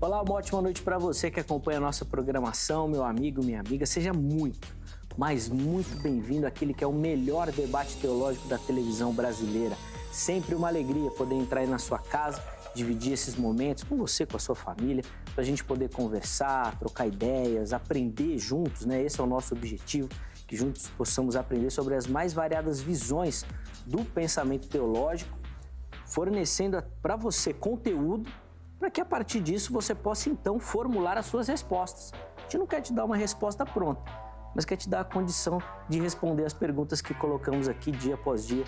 Olá, uma ótima noite para você que acompanha a nossa programação, meu amigo, minha amiga. Seja muito, mas muito bem-vindo àquele que é o melhor debate teológico da televisão brasileira. Sempre uma alegria poder entrar aí na sua casa, dividir esses momentos com você, com a sua família, para a gente poder conversar, trocar ideias, aprender juntos, né? Esse é o nosso objetivo, que juntos possamos aprender sobre as mais variadas visões do pensamento teológico, fornecendo para você conteúdo para que a partir disso você possa então formular as suas respostas. A gente não quer te dar uma resposta pronta, mas quer te dar a condição de responder as perguntas que colocamos aqui dia após dia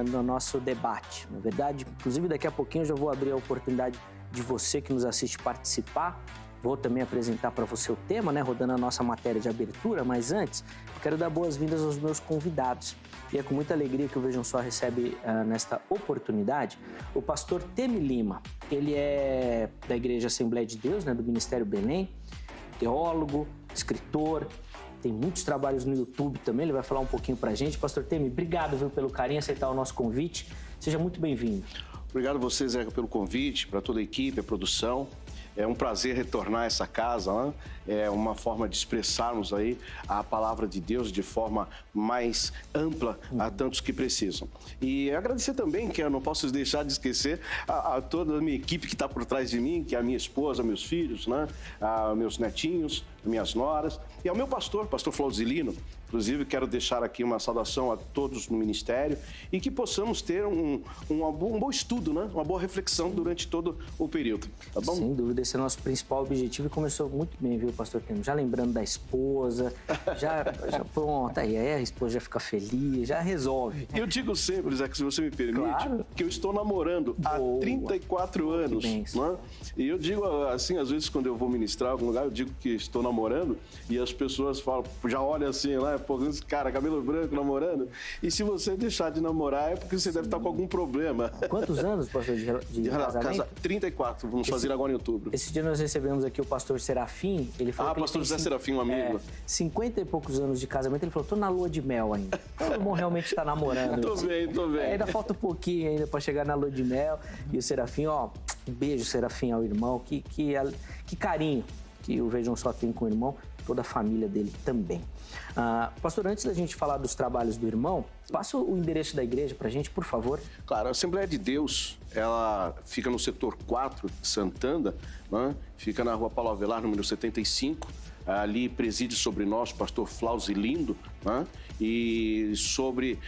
no nosso debate. Na verdade, inclusive daqui a pouquinho eu já vou abrir a oportunidade de você que nos assiste participar. Vou também apresentar para você o tema, né, rodando a nossa matéria de abertura, mas antes, quero dar boas-vindas aos meus convidados. E é com muita alegria que o Vejam Só recebe nesta oportunidade o pastor Temi Lima. Ele é da Igreja Assembleia de Deus, né, do Ministério Belém, teólogo, escritor, tem muitos trabalhos no YouTube também, ele vai falar um pouquinho para a gente. Pastor Temi, obrigado, viu, pelo carinho, aceitar o nosso convite. Seja muito bem-vindo. Obrigado a você, Zeca, pelo convite, para toda a equipe, a produção. É um prazer retornar a essa casa, né? É uma forma de expressarmos aí a palavra de Deus de forma mais ampla a tantos que precisam. E agradecer também, que eu não posso deixar de esquecer, a toda a minha equipe que está por trás de mim, que é a minha esposa, meus filhos, né? Meus netinhos, minhas noras, e ao meu pastor Flauzilino. Inclusive, quero deixar aqui uma saudação a todos no ministério e que possamos ter um bom estudo, né? Uma boa reflexão durante todo o período, tá bom? Sem dúvida, esse é o nosso principal objetivo e começou muito bem, viu, pastor Temi? Já lembrando da esposa, já pronto, aí a esposa já fica feliz, já resolve. Eu digo sempre, Zé, que se você me permite, claro, que eu estou namorando há 34 anos, né? E eu digo assim, às vezes quando eu vou ministrar em algum lugar, eu digo que estou namorando e as pessoas falam, já olham assim, né? Pô, esse cara, cabelo branco, namorando. E se você deixar de namorar é porque você deve estar com algum problema. Quantos anos, pastor, de casamento? 34, vamos fazer agora em outubro. Esse dia nós recebemos aqui o pastor Serafim, ele falou que pastor José Serafim, um amigo. 50 e poucos anos de casamento, ele falou, tô na lua de mel ainda. Então, o irmão realmente está namorando. Tô bem. Ainda falta um pouquinho ainda para chegar na lua de mel. E o Serafim, ó, um beijo, Serafim, ao irmão. Que carinho que o Vejam Só tem com o irmão, toda a família dele também. Pastor, antes da gente falar dos trabalhos do irmão, passa o endereço da igreja pra gente, por favor. Claro, a Assembleia de Deus, ela fica no setor 4 de Santana, né? Fica na rua Paulo Avelar, número 75. Ali preside sobre nós o pastor Flauzilino, né? E sobre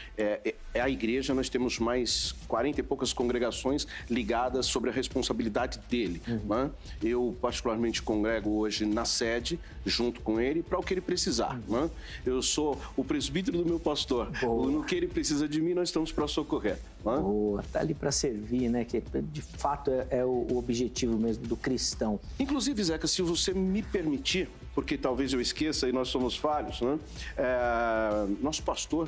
a igreja nós temos mais 40 e poucas congregações ligadas sobre a responsabilidade dele. Né? Eu particularmente congrego hoje na sede, junto com ele, para o que ele precisar. Né? Eu sou o presbítero do meu pastor. Boa. No que ele precisa de mim, nós estamos para socorrer. Né? Boa, tá ali para servir, né? Que de fato é o objetivo mesmo do cristão. Inclusive, Zeca, se você me permitir, porque talvez eu esqueça e nós somos falhos, né? Nosso pastor,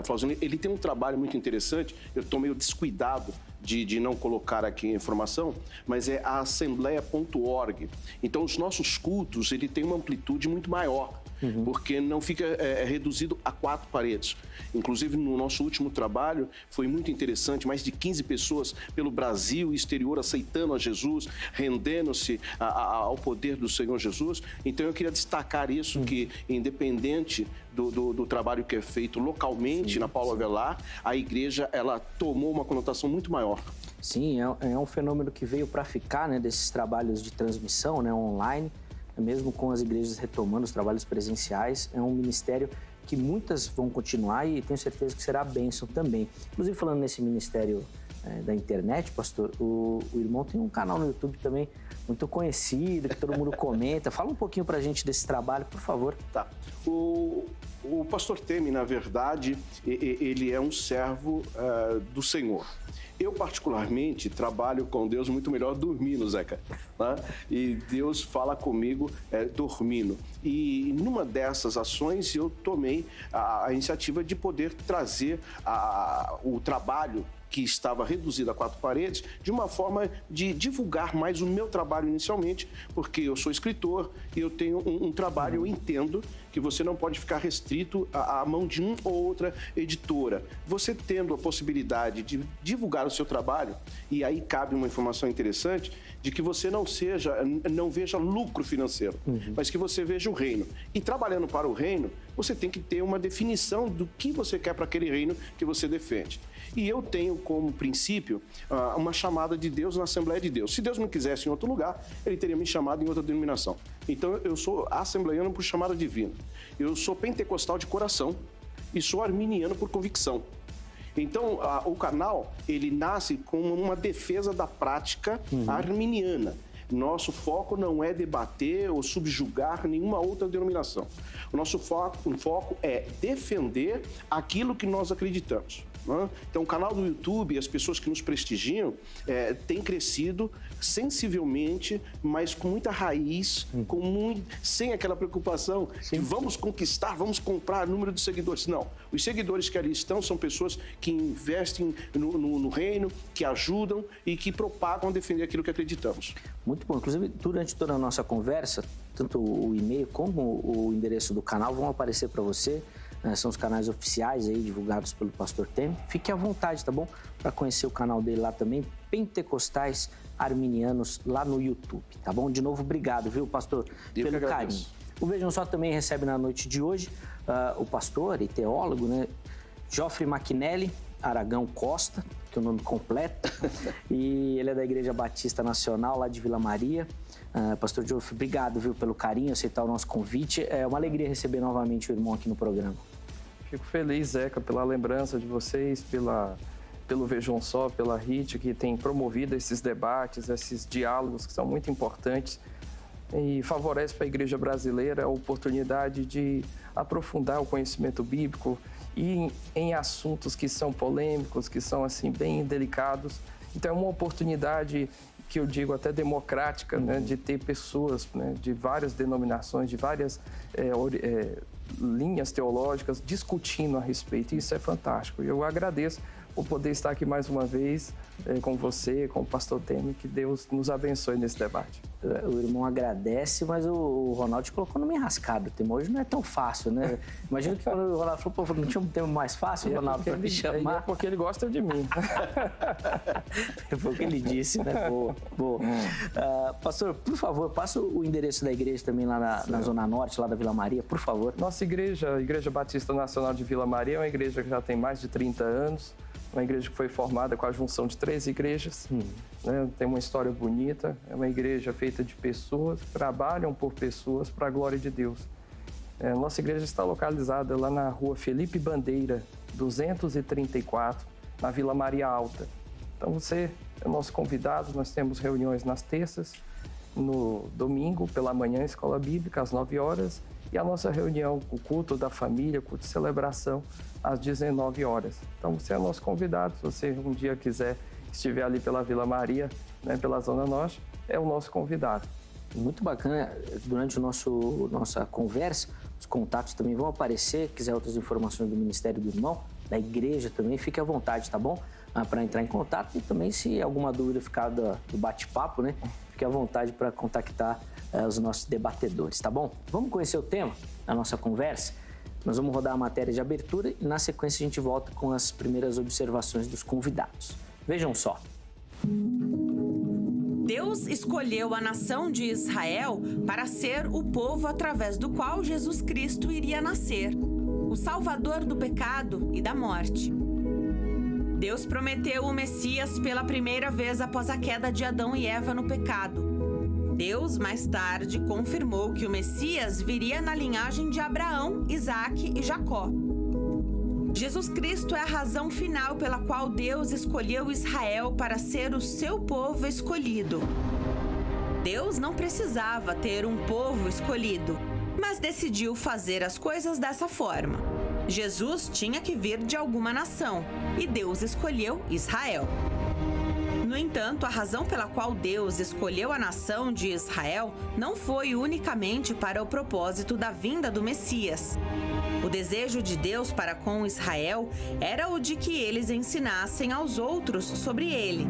Flauzilino, ele tem um trabalho muito interessante. Eu estou meio descuidado de não colocar aqui a informação, mas é a assembleia.org. Então, os nossos cultos, ele tem uma amplitude muito maior, porque não fica reduzido a 4 paredes. Inclusive, no nosso último trabalho, foi muito interessante, mais de 15 pessoas pelo Brasil e exterior aceitando a Jesus, rendendo-se ao poder do Senhor Jesus. Então, eu queria destacar isso, que independente do trabalho que é feito localmente na Paulo Avelar, a igreja, ela tomou uma conotação muito maior. Sim, é um fenômeno que veio para ficar, né, desses trabalhos de transmissão, né, online, mesmo com as igrejas retomando os trabalhos presenciais. É um ministério que muitas vão continuar e tenho certeza que será bênção também. Inclusive, falando nesse ministério da internet, pastor, o irmão tem um canal no YouTube também muito conhecido, que todo mundo comenta. Fala um pouquinho pra gente desse trabalho, por favor. Tá. O pastor Temi, na verdade, ele é um servo do Senhor. Eu, particularmente, trabalho com Deus muito melhor dormindo, Zeca. Né? E Deus fala comigo dormindo. E numa dessas ações, eu tomei a iniciativa de poder trazer o trabalho que estava reduzido a 4 paredes, de uma forma de divulgar mais o meu trabalho inicialmente, porque eu sou escritor e eu tenho um trabalho, eu entendo que você não pode ficar restrito à mão de uma ou outra editora. Você tendo a possibilidade de divulgar o seu trabalho, e aí cabe uma informação interessante, de que você não veja lucro financeiro, mas que você veja o reino. E trabalhando para o reino, você tem que ter uma definição do que você quer para aquele reino que você defende. E eu tenho como princípio uma chamada de Deus na Assembleia de Deus. Se Deus me quisesse em outro lugar, Ele teria me chamado em outra denominação. Então eu sou assembleiano por chamada divina. Eu sou pentecostal de coração e sou arminiano por convicção. Então, o canal, ele nasce como uma defesa da prática arminiana. Nosso foco não é debater ou subjugar nenhuma outra denominação. O nosso foco é defender aquilo que nós acreditamos. Então, o canal do YouTube, as pessoas que nos prestigiam, têm crescido sensivelmente, mas com muita raiz, sem aquela preocupação de vamos conquistar, vamos comprar número de seguidores. Não, os seguidores que ali estão são pessoas que investem no reino, que ajudam e que propagam a defender aquilo que acreditamos. Muito bom. Inclusive, durante toda a nossa conversa, tanto o e-mail como o endereço do canal vão aparecer para você. São os canais oficiais aí, divulgados pelo Pastor Temer. Fique à vontade, tá bom? Para conhecer o canal dele lá também, Pentecostais Arminianos, lá no YouTube, tá bom? De novo, obrigado, viu, pastor, pelo carinho. O Vejam Só também recebe na noite de hoje o pastor e teólogo, né, Geoffrey McNally Aragão Costa, que é o nome completo, e ele é da Igreja Batista Nacional, lá de Vila Maria. Pastor Geoffrey, obrigado, viu, pelo carinho, aceitar o nosso convite. É uma alegria receber novamente o irmão aqui no programa. Fico feliz, Zeca, pela lembrança de vocês, pelo Vejam Só, pela RIT, que tem promovido esses debates, esses diálogos que são muito importantes e favorece para a igreja brasileira a oportunidade de aprofundar o conhecimento bíblico e em assuntos que são polêmicos, que são assim bem delicados. Então é uma oportunidade que eu digo até democrática, né, de ter pessoas, né, de várias denominações, de várias linhas teológicas discutindo a respeito. E isso é fantástico. Eu agradeço por poder estar aqui mais uma vez com você, com o pastor Temer, que Deus nos abençoe nesse debate. O irmão agradece, mas o Ronaldo te colocou numa enrascada. O tema hoje não é tão fácil, né? Imagina que quando o Ronaldo falou, pô, não tinha um tema mais fácil, Ronaldo, para me chamar. É porque ele gosta de mim. Foi o que ele disse, né? Boa. Pastor, por favor, passa o endereço da igreja também lá na Zona Norte, lá da Vila Maria, por favor. Nossa igreja, a Igreja Batista Nacional de Vila Maria, é uma igreja que já tem mais de 30 anos. Uma igreja que foi formada com a junção de 3 igrejas, né? Tem uma história bonita, é uma igreja feita de pessoas, que trabalham por pessoas para a glória de Deus. Nossa igreja está localizada lá na rua Felipe Bandeira, 234, na Vila Maria Alta. Então você é nosso convidado, nós temos reuniões nas terças, no domingo pela manhã, escola bíblica, às 9 horas, e a nossa reunião, o culto da família, o culto de celebração, às 19 horas. Então, você é nosso convidado. Se você um dia estiver ali pela Vila Maria, né, pela Zona Norte, é o nosso convidado. Muito bacana. Durante nossa conversa, os contatos também vão aparecer. Se quiser outras informações do Ministério do Irmão, da igreja também, fique à vontade, tá bom? Para entrar em contato. E também, se alguma dúvida ficar do bate-papo, né, fique à vontade para contactar os nossos debatedores, tá bom? Vamos conhecer o tema da nossa conversa? Nós vamos rodar a matéria de abertura e, na sequência, a gente volta com as primeiras observações dos convidados. Vejam só. Deus escolheu a nação de Israel para ser o povo através do qual Jesus Cristo iria nascer, o Salvador do pecado e da morte. Deus prometeu o Messias pela primeira vez após a queda de Adão e Eva no pecado. Deus, mais tarde, confirmou que o Messias viria na linhagem de Abraão, Isaque e Jacó. Jesus Cristo é a razão final pela qual Deus escolheu Israel para ser o seu povo escolhido. Deus não precisava ter um povo escolhido, mas decidiu fazer as coisas dessa forma. Jesus tinha que vir de alguma nação, e Deus escolheu Israel. No entanto, a razão pela qual Deus escolheu a nação de Israel não foi unicamente para o propósito da vinda do Messias. O desejo de Deus para com Israel era o de que eles ensinassem aos outros sobre ele.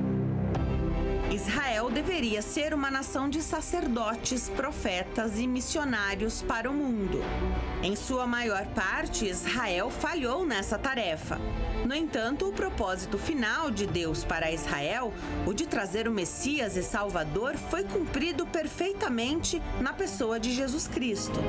Israel deveria ser uma nação de sacerdotes, profetas e missionários para o mundo. Em sua maior parte, Israel falhou nessa tarefa. No entanto, o propósito final de Deus para Israel, o de trazer o Messias e Salvador, foi cumprido perfeitamente na pessoa de Jesus Cristo.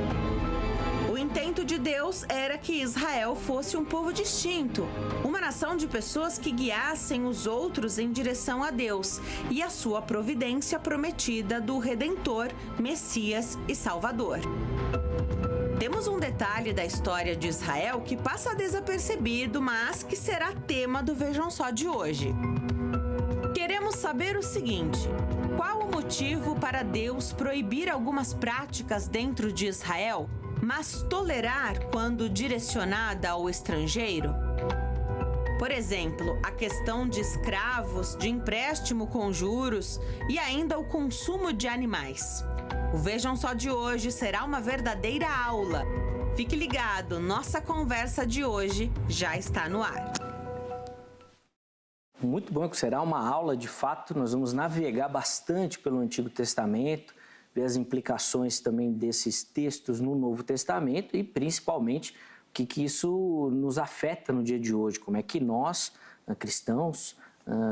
O intento de Deus era que Israel fosse um povo distinto, uma nação de pessoas que guiassem os outros em direção a Deus e a sua providência prometida do Redentor, Messias e Salvador. Temos um detalhe da história de Israel que passa desapercebido, mas que será tema do Vejam Só de hoje. Queremos saber o seguinte: qual o motivo para Deus proibir algumas práticas dentro de Israel, mas tolerar quando direcionada ao estrangeiro? Por exemplo, a questão de escravos, de empréstimo com juros e ainda o consumo de animais. O Vejam Só de hoje será uma verdadeira aula. Fique ligado, nossa conversa de hoje já está no ar. Muito bom, que será uma aula de fato. Nós vamos navegar bastante pelo Antigo Testamento, ver as implicações também desses textos no Novo Testamento e principalmente o que isso nos afeta no dia de hoje, como é que nós, cristãos,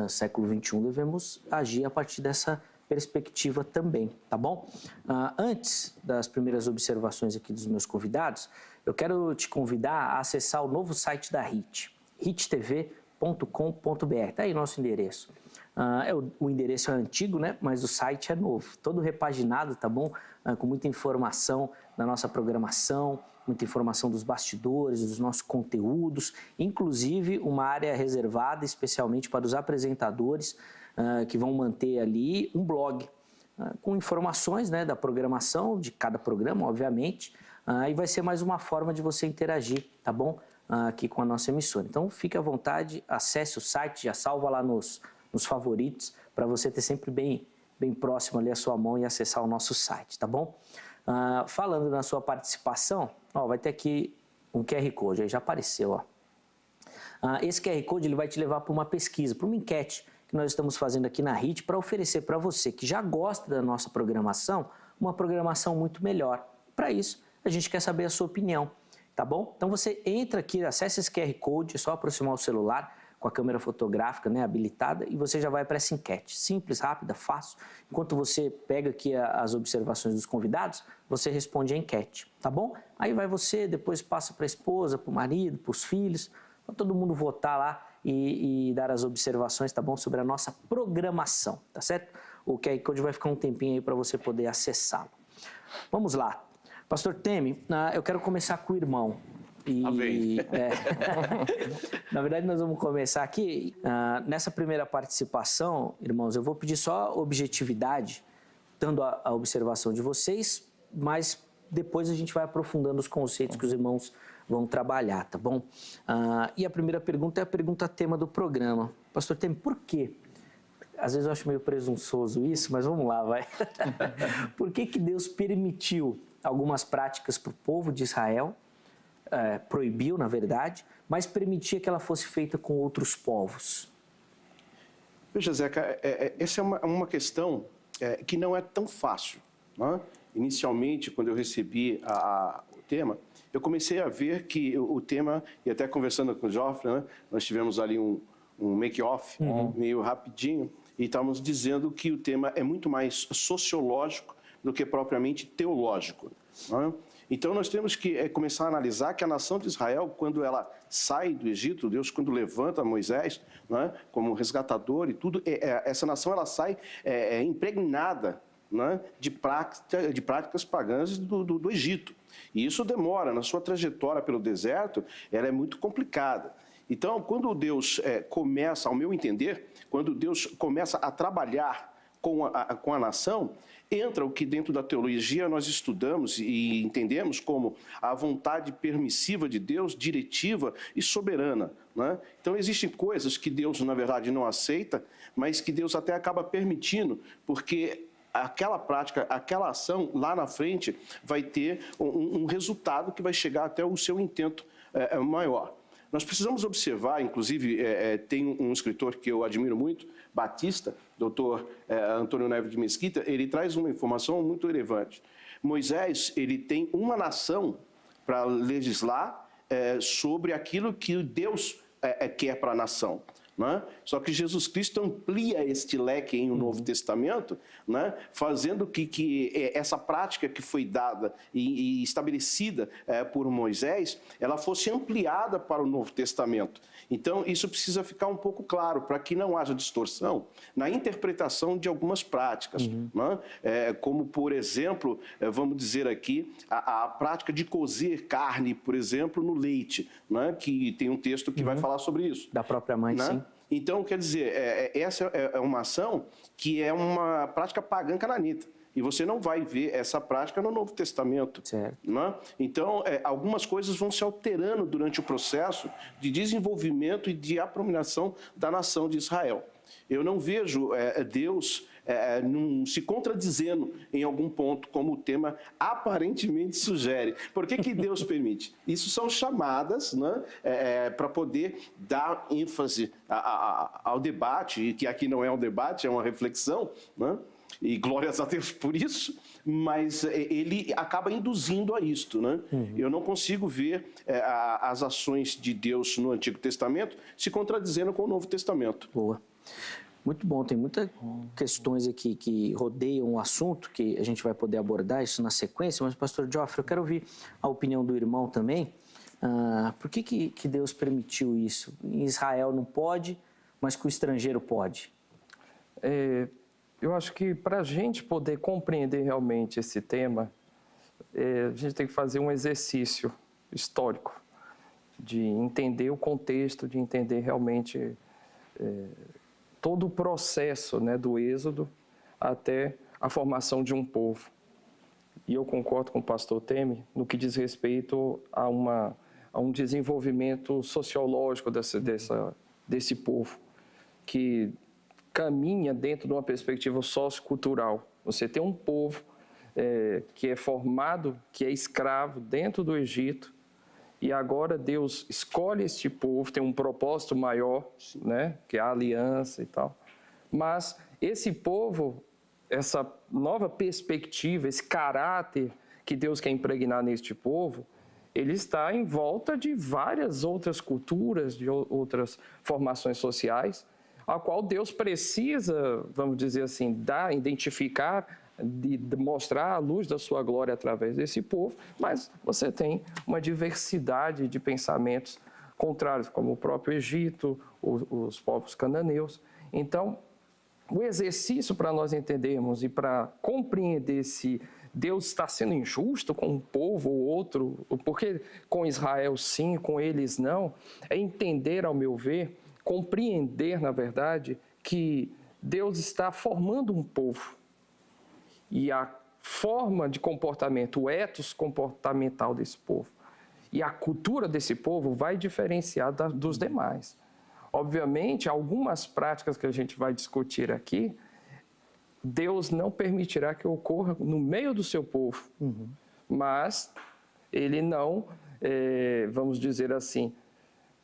século XXI, devemos agir a partir dessa perspectiva também, tá bom? Antes das primeiras observações aqui dos meus convidados, eu quero te convidar a acessar o novo site da HIT, hittv.com.br, tá aí nosso endereço. O endereço é antigo, né? Mas o site é novo, todo repaginado, tá bom? Com muita informação da nossa programação, muita informação dos bastidores, dos nossos conteúdos, inclusive uma área reservada especialmente para os apresentadores que vão manter ali um blog com informações, né, da programação de cada programa, obviamente, e vai ser mais uma forma de você interagir, tá bom? Aqui com a nossa emissora. Então, fique à vontade, acesse o site, já salva lá nos favoritos, para você ter sempre bem próximo ali a sua mão e acessar o nosso site, tá bom? Falando na sua participação, vai ter aqui um QR Code, aí já apareceu, ó. Esse QR Code ele vai te levar para uma pesquisa, para uma enquete que nós estamos fazendo aqui na HIT para oferecer para você que já gosta da nossa programação, uma programação muito melhor. Para isso, a gente quer saber a sua opinião, tá bom? Então você entra aqui, acessa esse QR Code, é só aproximar o celular com a câmera fotográfica, né, habilitada, e você já vai para essa enquete. Simples, rápida, fácil. Enquanto você pega aqui as observações dos convidados, você responde a enquete, tá bom? Aí vai você, depois passa para a esposa, para o marido, para os filhos, para todo mundo votar lá e dar as observações, tá bom? Sobre a nossa programação, tá certo? O QR Code vai ficar um tempinho aí para você poder acessá-lo. Vamos lá. Pastor Temi, eu quero começar com o irmão. Na verdade, nós vamos começar aqui. Nessa primeira participação, irmãos, eu vou pedir só objetividade, dando a observação de vocês, mas depois a gente vai aprofundando os conceitos que os irmãos vão trabalhar, tá bom? E a primeira pergunta é a pergunta tema do programa. Pastor Temi, por quê? Às vezes eu acho meio presunçoso isso, mas vamos lá, vai. Por que Deus permitiu algumas práticas para o povo de Israel, proibiu, na verdade, mas permitia que ela fosse feita com outros povos? Veja, Zeca, essa é uma questão que não é tão fácil, né? Inicialmente, quando eu recebi o tema, eu comecei a ver que o tema, e até conversando com o Joffre, né, nós tivemos ali um make-off meio rapidinho, e estávamos dizendo que o tema é muito mais sociológico do que propriamente teológico, né? Então, nós temos que começar a analisar que a nação de Israel, quando ela sai do Egito, Deus, quando levanta Moisés, né, como resgatador e tudo, essa nação ela sai impregnada, né, de práticas pagãs do Egito. E isso demora, na sua trajetória pelo deserto, ela é muito complicada. Então, quando Deus começa, ao meu entender, quando Deus começa a trabalhar com a nação, entra o que dentro da teologia nós estudamos e entendemos como a vontade permissiva de Deus, diretiva e soberana, né? Então existem coisas que Deus na verdade não aceita, mas que Deus até acaba permitindo, porque aquela prática, aquela ação lá na frente vai ter um resultado que vai chegar até o seu intento maior. Nós precisamos observar, inclusive, tem um escritor que eu admiro muito, Batista, doutor Antônio Neves de Mesquita, ele traz uma informação muito relevante. Moisés, ele tem uma nação para legislar sobre aquilo que Deus quer para a nação. Né? Só que Jesus Cristo amplia este leque em o Novo Testamento, né? Fazendo que essa prática que foi dada e estabelecida por Moisés, ela fosse ampliada para o Novo Testamento. Então, isso precisa ficar um pouco claro, para que não haja distorção na interpretação de algumas práticas. Né? Como, por exemplo, vamos dizer aqui, a prática de cozer carne, por exemplo, no leite, né? Que tem um texto que vai falar sobre isso. Da própria mãe, né? Sim. Então, quer dizer, essa é uma ação que é uma prática pagã cananita. E você não vai ver essa prática no Novo Testamento. Certo. Né? Então, algumas coisas vão se alterando durante o processo de desenvolvimento e de apropriação da nação de Israel. Eu não vejo Deus se contradizendo em algum ponto, como o tema aparentemente sugere. Por que Deus permite? Isso são chamadas, né, para poder dar ênfase ao debate, e que aqui não é um debate, é uma reflexão, né? E glórias a Deus por isso, mas ele acaba induzindo a isto, né? Eu não consigo ver as ações de Deus no Antigo Testamento se contradizendo com o Novo Testamento. Boa. Muito bom, tem muitas questões aqui que rodeiam o assunto, que a gente vai poder abordar isso na sequência, mas, pastor Geoffrey, eu quero ouvir a opinião do irmão também. Por que Deus permitiu isso? Em Israel não pode, mas que o estrangeiro pode? Eu acho que para a gente poder compreender realmente esse tema, a gente tem que fazer um exercício histórico de entender o contexto, de entender realmente todo o processo, né, do êxodo até a formação de um povo. E eu concordo com o pastor Temer no que diz respeito a um desenvolvimento sociológico desse povo, que caminha dentro de uma perspectiva sociocultural. Você tem um povo que é formado, que é escravo dentro do Egito, e agora Deus escolhe este povo, tem um propósito maior, né, que é a aliança e tal. Mas esse povo, essa nova perspectiva, esse caráter que Deus quer impregnar neste povo, ele está em volta de várias outras culturas, de outras formações sociais, a qual Deus precisa, vamos dizer assim, identificar, de mostrar a luz da sua glória através desse povo, mas você tem uma diversidade de pensamentos contrários, como o próprio Egito, os povos cananeus. Então, o exercício para nós entendermos e para compreender se Deus está sendo injusto com um povo ou outro, porque com Israel sim, com eles não, é entender, ao meu ver, compreender, na verdade, que Deus está formando um povo. E a forma de comportamento, o ethos comportamental desse povo e a cultura desse povo vai diferenciar dos demais. Obviamente, algumas práticas que a gente vai discutir aqui, Deus não permitirá que ocorra no meio do seu povo. Mas ele não, vamos dizer assim,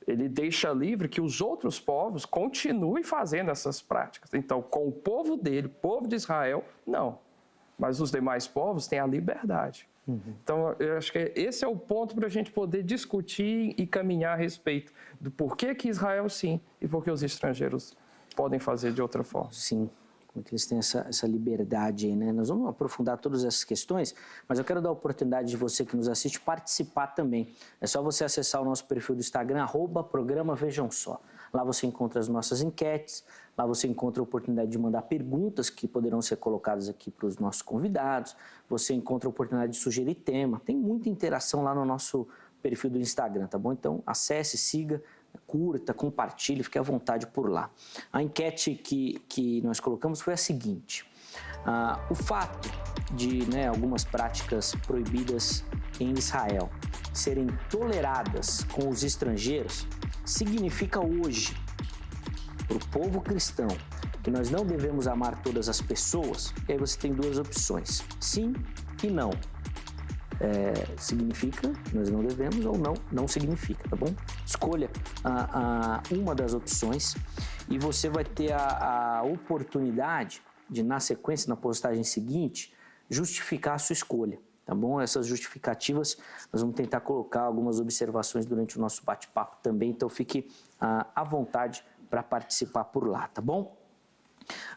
ele deixa livre que os outros povos continuem fazendo essas práticas. Então, com o povo dele, o povo de Israel, não. Mas os demais povos têm a liberdade. Então, eu acho que esse é o ponto para a gente poder discutir e caminhar a respeito do porquê que Israel sim e por que os estrangeiros podem fazer de outra forma. Sim, como que eles têm essa liberdade aí, né? Nós vamos aprofundar todas essas questões, mas eu quero dar a oportunidade de você que nos assiste participar também. É só você acessar o nosso perfil do Instagram, @programa Vejam Só. Lá você encontra as nossas enquetes, lá você encontra a oportunidade de mandar perguntas que poderão ser colocadas aqui para os nossos convidados, você encontra a oportunidade de sugerir tema, tem muita interação lá no nosso perfil do Instagram, tá bom? Então acesse, siga, curta, compartilhe, fique à vontade por lá. A enquete que nós colocamos foi a seguinte: o fato de algumas práticas proibidas em Israel serem toleradas com os estrangeiros significa hoje, para o povo cristão, que nós não devemos amar todas as pessoas? E aí você tem duas opções, sim e não. Significa que nós não devemos ou não significa, tá bom? Escolha uma das opções e você vai ter a oportunidade de, na sequência, na postagem seguinte, justificar a sua escolha, tá bom? Essas justificativas, nós vamos tentar colocar algumas observações durante o nosso bate-papo também, então fique à vontade para participar por lá, tá bom?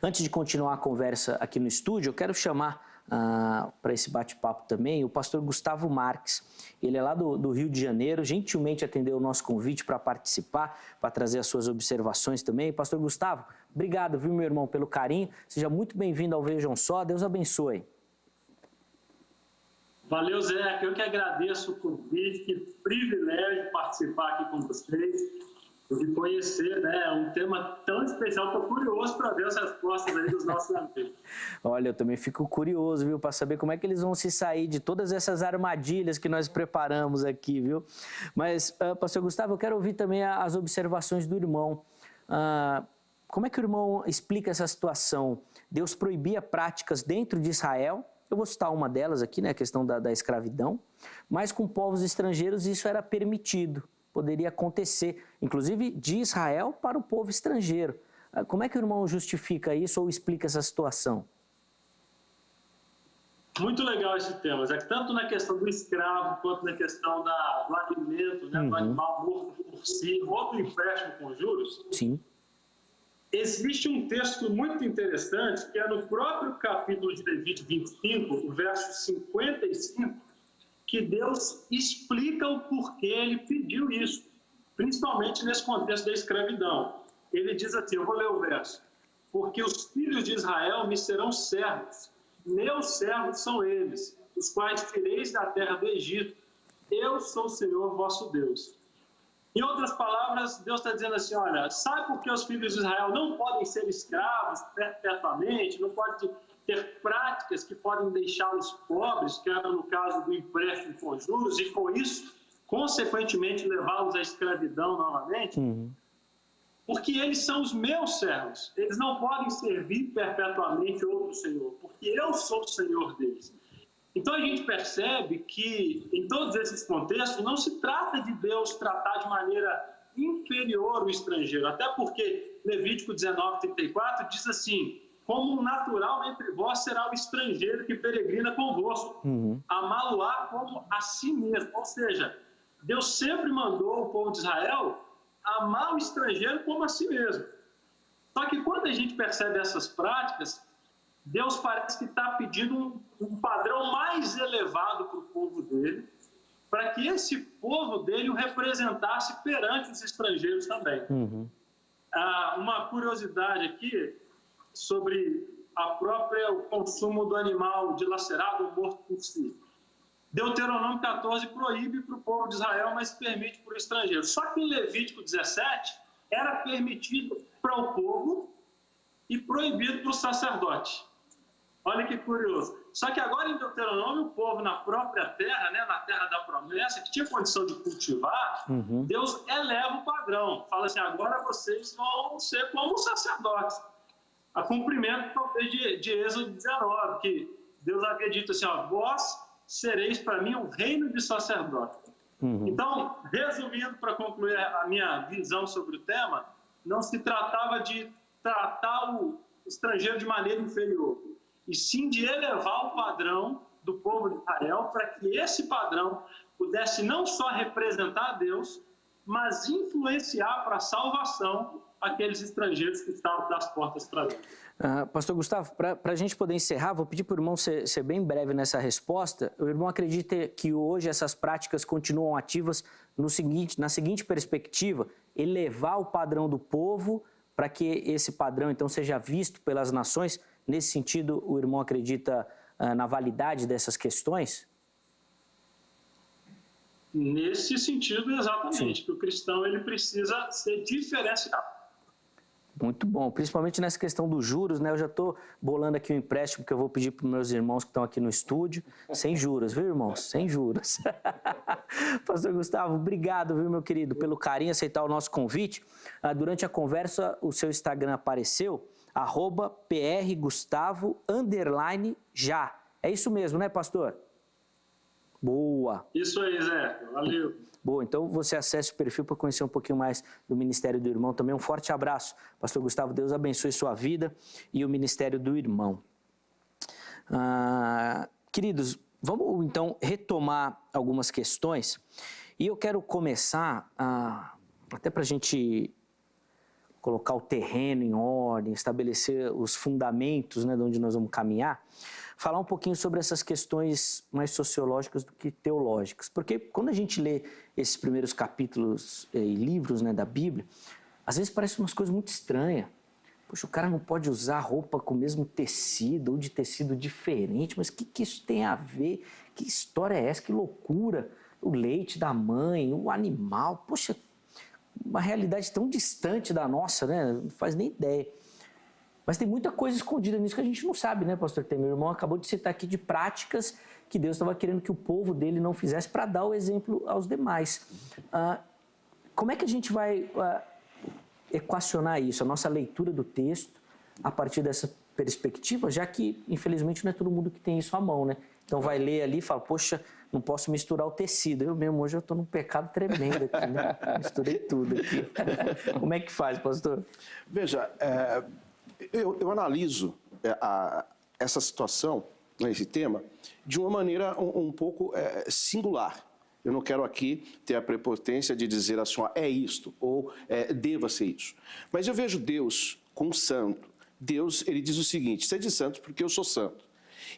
Antes de continuar a conversa aqui no estúdio, eu quero chamar para esse bate-papo também o pastor Gustavo Marques. Ele é lá do Rio de Janeiro, gentilmente atendeu o nosso convite para participar, para trazer as suas observações também. Pastor Gustavo, obrigado, viu, meu irmão, pelo carinho. Seja muito bem-vindo ao Vejam Só. Deus abençoe. Valeu, Zé. Eu que agradeço o convite. Que privilégio participar aqui com vocês. De conhecer, né, um tema tão especial. Estou curioso para ver as respostas aí dos nossos amigos. Olha, eu também fico curioso, viu, para saber como é que eles vão se sair de todas essas armadilhas que nós preparamos aqui, viu? Mas, pastor Gustavo, eu quero ouvir também as observações do irmão. Como é que o irmão explica essa situação? Deus proibia práticas dentro de Israel. Eu vou citar uma delas aqui, né, a questão da escravidão. Mas com povos estrangeiros isso era permitido. Poderia acontecer, inclusive de Israel para o povo estrangeiro. Como é que o irmão justifica isso ou explica essa situação? Muito legal esse tema, Zé. Tanto na questão do escravo, quanto na questão do alimento, né, do animal morto por si, ou do empréstimo com juros. Sim. Existe um texto muito interessante, que é no próprio capítulo de Levítico 25, o verso 55, que Deus explica o porquê ele pediu isso, principalmente nesse contexto da escravidão. Ele diz assim, eu vou ler o verso: porque os filhos de Israel me serão servos, meus servos são eles, os quais tireis da terra do Egito, eu sou o Senhor vosso Deus. Em outras palavras, Deus está dizendo assim, olha, sabe por que os filhos de Israel não podem ser escravos perpetuamente, não podem ter práticas que podem deixá-los pobres, que era no caso do empréstimo com juros, e com isso, consequentemente, levá-los à escravidão novamente? Porque eles são os meus servos. Eles não podem servir perpetuamente outro Senhor, porque eu sou o Senhor deles. Então, a gente percebe que, em todos esses contextos, não se trata de Deus tratar de maneira inferior o estrangeiro, até porque Levítico 19:34 diz assim, como um natural entre vós será o estrangeiro que peregrina convosco, amá-lo-á como a si mesmo. Ou seja, Deus sempre mandou o povo de Israel amar o estrangeiro como a si mesmo. Só que quando a gente percebe essas práticas, Deus parece que está pedindo um padrão mais elevado para o povo dele, para que esse povo dele o representasse perante os estrangeiros também. Uma curiosidade aqui sobre o consumo do animal dilacerado ou morto por si. Deuteronômio 14 proíbe para o povo de Israel, mas permite para o estrangeiro. Só que em Levítico 17 era permitido para o povo e proibido para o sacerdote. Olha que curioso. Só que agora em Deuteronômio, o povo na própria terra, né, na terra da promessa, que tinha condição de cultivar, Deus eleva o padrão. Fala assim, agora vocês vão ser como os sacerdotes. A cumprimento talvez de Êxodo 19, que Deus havia dito assim, ó, vós sereis para mim um reino de sacerdotes. Então, resumindo, para concluir a minha visão sobre o tema, não se tratava de tratar o estrangeiro de maneira inferior, e sim de elevar o padrão do povo de Israel para que esse padrão pudesse não só representar a Deus, mas influenciar para a salvação aqueles estrangeiros que estavam das portas para dentro. Pastor Gustavo, para a gente poder encerrar, vou pedir para o irmão ser bem breve nessa resposta. O irmão acredita que hoje essas práticas continuam ativas na seguinte perspectiva, elevar o padrão do povo para que esse padrão, então, seja visto pelas nações. Nesse sentido, o irmão acredita na validade dessas questões? Nesse sentido, exatamente, Sim. Que o cristão ele precisa ser diferenciado. Muito bom, principalmente nessa questão dos juros, né? Eu já estou bolando aqui um empréstimo que eu vou pedir para os meus irmãos que estão aqui no estúdio, sem juros, viu, irmãos? Sem juros. Pastor Gustavo, obrigado, viu, meu querido, pelo carinho, aceitar o nosso convite. Durante a conversa, o seu Instagram apareceu, @prgustavo_já. É isso mesmo, né, pastor? Boa! Isso aí, Zé. Valeu. Boa, então você acesse o perfil para conhecer um pouquinho mais do Ministério do Irmão também. Um forte abraço, Pastor Gustavo. Deus abençoe sua vida e o Ministério do Irmão. Queridos, vamos então retomar algumas questões. E eu quero começar, até para a gente colocar o terreno em ordem, estabelecer os fundamentos, né, de onde nós vamos caminhar, falar um pouquinho sobre essas questões mais sociológicas do que teológicas. Porque quando a gente lê esses primeiros capítulos e livros, né, da Bíblia, às vezes parecem umas coisas muito estranhas. Poxa, o cara não pode usar roupa com o mesmo tecido ou de tecido diferente, mas o que isso tem a ver? Que história é essa? Que loucura! O leite da mãe, o animal, poxa, uma realidade tão distante da nossa, né? Não faz nem ideia. Mas tem muita coisa escondida nisso que a gente não sabe, né, pastor Temer? Meu irmão acabou de citar aqui de práticas que Deus estava querendo que o povo dele não fizesse para dar o exemplo aos demais. Como é que a gente vai equacionar isso, a nossa leitura do texto, a partir dessa perspectiva, já que, infelizmente, não é todo mundo que tem isso à mão, né? Então vai ler ali e fala, poxa, não posso misturar o tecido. Eu mesmo hoje eu estou num pecado tremendo aqui, né? Misturei tudo aqui. Como é que faz, pastor? Veja, eu analiso essa situação, esse tema, de uma maneira um pouco singular. Eu não quero aqui ter a prepotência de dizer assim, é isto, ou deva ser isso. Mas eu vejo Deus como santo. Deus, ele diz o seguinte, sede santos porque eu sou santo.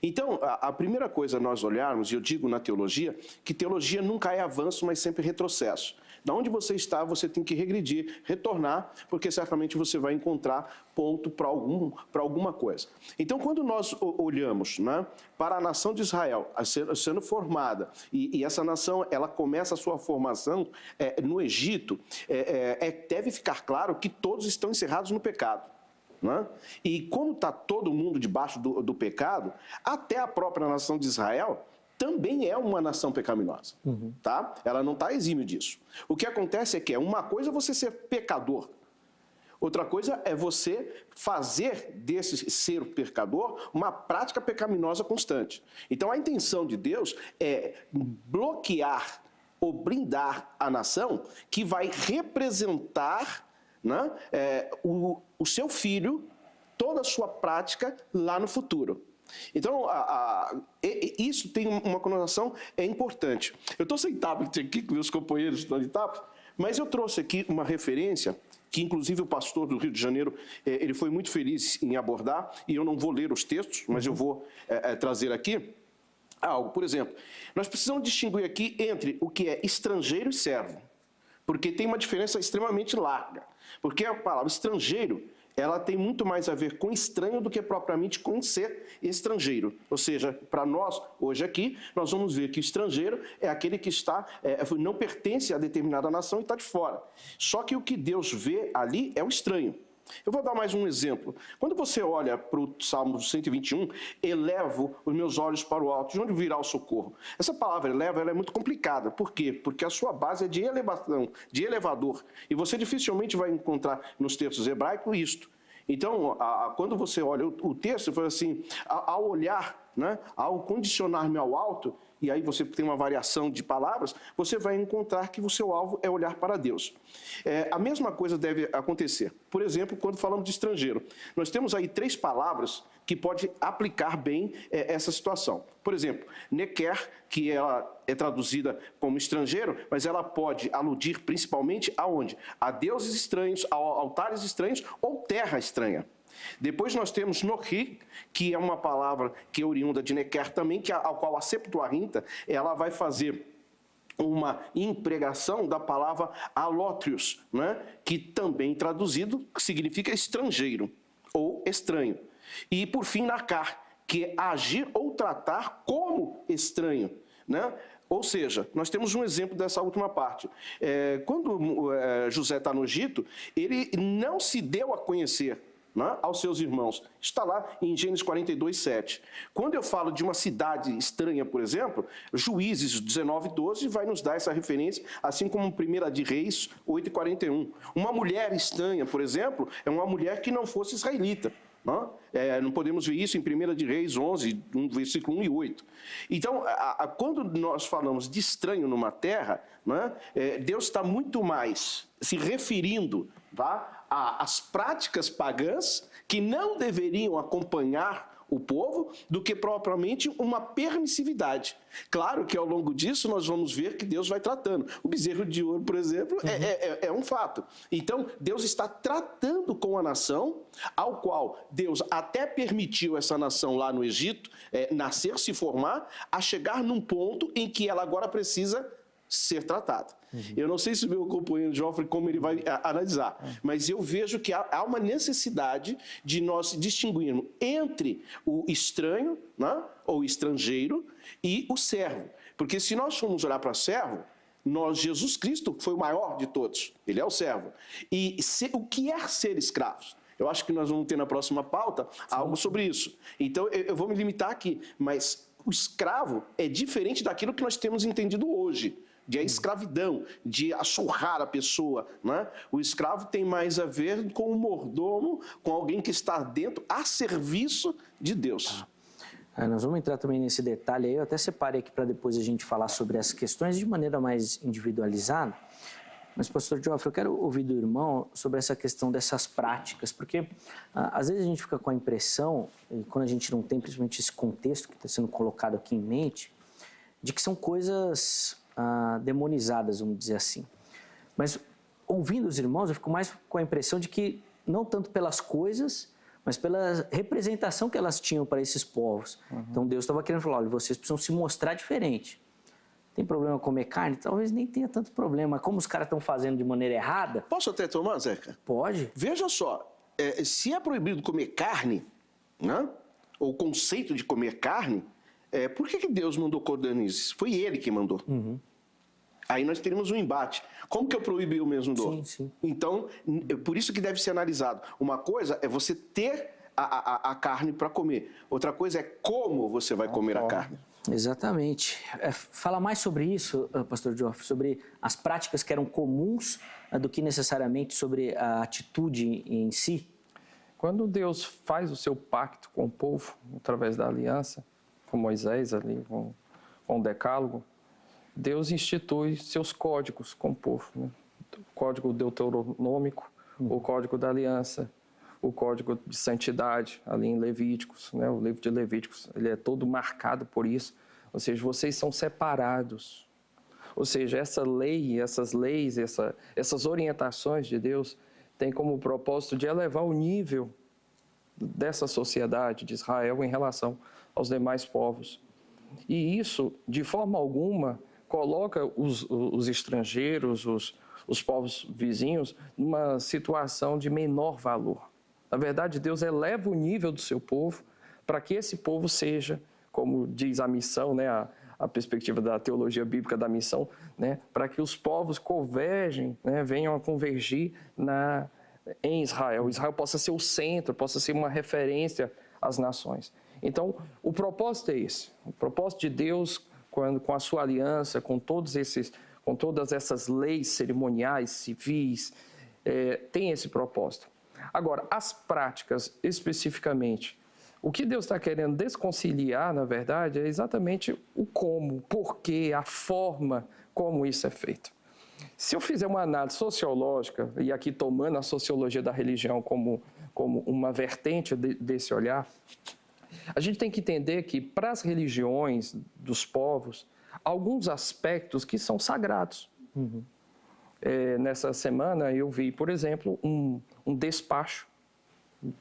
Então, a primeira coisa a nós olharmos, e eu digo na teologia, que teologia nunca é avanço, mas sempre retrocesso. Da onde você está, você tem que regredir, retornar, porque certamente você vai encontrar ponto para alguma coisa. Então, quando nós olhamos, né, para a nação de Israel sendo formada, e essa nação ela começa a sua formação no Egito, deve ficar claro que todos estão encerrados no pecado. Né? E como está todo mundo debaixo do pecado, até a própria nação de Israel também é uma nação pecaminosa. Tá? Ela não está exímio disso. O que acontece é que uma coisa é você ser pecador, outra coisa é você fazer desse ser pecador uma prática pecaminosa constante. Então a intenção de Deus é bloquear ou blindar a nação que vai representar, né, o seu filho, toda a sua prática lá no futuro. Então, isso tem uma conotação importante. Eu estou sem tablet aqui, que meus companheiros estão de tablet, mas eu trouxe aqui uma referência que, inclusive, o pastor do Rio de Janeiro, ele foi muito feliz em abordar, e eu não vou ler os textos, mas eu vou trazer aqui algo. Por exemplo, nós precisamos distinguir aqui entre o que é estrangeiro e servo, porque tem uma diferença extremamente larga. Porque a palavra estrangeiro, ela tem muito mais a ver com estranho do que propriamente com ser estrangeiro. Ou seja, para nós, hoje aqui, nós vamos ver que o estrangeiro é aquele que não pertence a determinada nação e está de fora. Só que o que Deus vê ali é o estranho. Eu vou dar mais um exemplo. Quando você olha para o Salmo 121, elevo os meus olhos para o alto, de onde virá o socorro? Essa palavra eleva, ela é muito complicada. Por quê? Porque a sua base é de elevação, de elevador. E você dificilmente vai encontrar nos textos hebraicos isto. Então, quando você olha o texto, foi assim, ao olhar, né, ao condicionar-me ao alto, e aí você tem uma variação de palavras, você vai encontrar que o seu alvo é olhar para Deus. A mesma coisa deve acontecer. Por exemplo, quando falamos de estrangeiro. Nós temos aí 3 palavras que podem aplicar bem essa situação. Por exemplo, neker, que ela é traduzida como estrangeiro, mas ela pode aludir principalmente aonde? A deuses estranhos, a altares estranhos ou terra estranha. Depois nós temos nohi, que é uma palavra que é oriunda de neker também, ao qual a Septuaginta ela vai fazer uma empregação da palavra alótrios, né? Que também traduzido significa estrangeiro ou estranho. E por fim, nakar, que é agir ou tratar como estranho, né? Ou seja, nós temos um exemplo dessa última parte. Quando José está no Egito, ele não se deu a conhecer, né, aos seus irmãos. Está lá em Gênesis 42, 7. Quando eu falo de uma cidade estranha, por exemplo, Juízes 19, 12 vai nos dar essa referência, assim como 1 de Reis 8, 41. Uma mulher estranha, por exemplo, é uma mulher que não fosse israelita. Não? Não podemos ver isso em 1 de Reis 11, versículo 1 e 8. Então, quando nós falamos de estranho numa terra, né, Deus está muito mais se referindo, tá, às práticas pagãs que não deveriam acompanhar o povo do que propriamente uma permissividade. Claro que ao longo disso nós vamos ver que Deus vai tratando. O bezerro de ouro, por exemplo, é um fato. Então, Deus está tratando com a nação, ao qual Deus até permitiu essa nação lá no Egito nascer, se formar, a chegar num ponto em que ela agora precisa ser tratada. Eu não sei se o meu companheiro Joffre, como ele vai analisar, mas eu vejo que há uma necessidade de nós distinguirmos entre o estranho, né, ou estrangeiro, e o servo. Porque se nós formos olhar para servo, Jesus Cristo foi o maior de todos, ele é o servo. E o que é ser escravos? Eu acho que nós vamos ter na próxima pauta algo sobre isso. Então eu vou me limitar aqui, mas o escravo é diferente daquilo que nós temos entendido hoje, de a escravidão, de açoitar a pessoa, né? O escravo tem mais a ver com o mordomo, com alguém que está dentro, a serviço de Deus. Nós vamos entrar também nesse detalhe aí, eu até separei aqui para depois a gente falar sobre essas questões de maneira mais individualizada. Mas, pastor Joffre, eu quero ouvir do irmão sobre essa questão dessas práticas, porque às vezes a gente fica com a impressão, e quando a gente não tem principalmente esse contexto que está sendo colocado aqui em mente, de que são coisas demonizadas, vamos dizer assim. Mas, ouvindo os irmãos, eu fico mais com a impressão de que, não tanto pelas coisas, mas pela representação que elas tinham para esses povos. Então, Deus estava querendo falar, olha, vocês precisam se mostrar diferente. Tem problema comer carne? Talvez nem tenha tanto problema. Como os caras estão fazendo de maneira errada... Posso até tomar, Zeca? Pode. Veja só, se é proibido comer carne, né, ou o conceito de comer carne, por que Deus mandou codornizes? Foi ele que mandou. Aí nós teríamos um embate. Como que eu proíbe eu mesmo dou? Sim, sim. Então, por isso que deve ser analisado. Uma coisa é você ter a carne para comer. Outra coisa é como você vai comer a carne. Exatamente. Fala mais sobre isso, pastor Joffre, sobre as práticas que eram comuns do que necessariamente sobre a atitude em si. Quando Deus faz o seu pacto com o povo, através da aliança, com Moisés ali, com o decálogo, Deus institui seus códigos com o povo, né? O código deuteronômico, o código da aliança, o código de santidade, ali em Levíticos, né? O livro de Levíticos, ele é todo marcado por isso. Ou seja, vocês são separados. Ou seja, essa lei, essas leis, essas orientações de Deus têm como propósito de elevar o nível dessa sociedade de Israel em relação aos demais povos. E isso, de forma alguma, coloca os estrangeiros, os povos vizinhos, numa situação de menor valor. Na verdade, Deus eleva o nível do seu povo para que esse povo seja, como diz a missão, né, a perspectiva da teologia bíblica da missão, né, para que os povos convergem, né, venham a convergir em Israel. Israel possa ser o centro, possa ser uma referência às nações. Então, o propósito é esse. O propósito de Deus, com a sua aliança, com todas essas leis cerimoniais, civis, tem esse propósito. Agora, as práticas, especificamente, o que Deus está querendo desconciliar, na verdade, é exatamente o como, o porquê, a forma como isso é feito. Se eu fizer uma análise sociológica, e aqui tomando a sociologia da religião como uma vertente desse olhar, a gente tem que entender que, para as religiões dos povos, alguns aspectos que são sagrados. Nessa semana eu vi, por exemplo, um despacho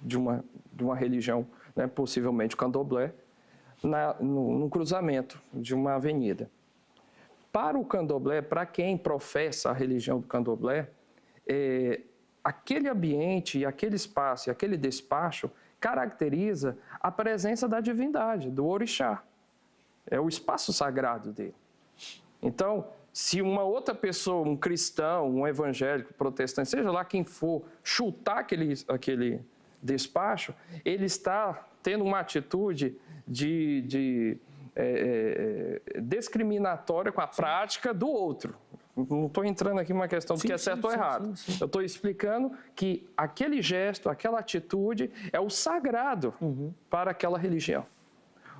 de uma religião, né, possivelmente candomblé, num cruzamento de uma avenida. Para o candomblé, para quem professa a religião do candomblé, aquele ambiente, aquele espaço e aquele despacho caracteriza a presença da divindade, do orixá. É o espaço sagrado dele. Então, se uma outra pessoa, um cristão, um evangélico, protestante, seja lá quem for, chutar aquele despacho, ele está tendo uma atitude discriminatória com a prática do outro. Não estou entrando aqui numa questão do que é certo ou errado. Eu estou explicando que aquele gesto, aquela atitude é o sagrado para aquela religião.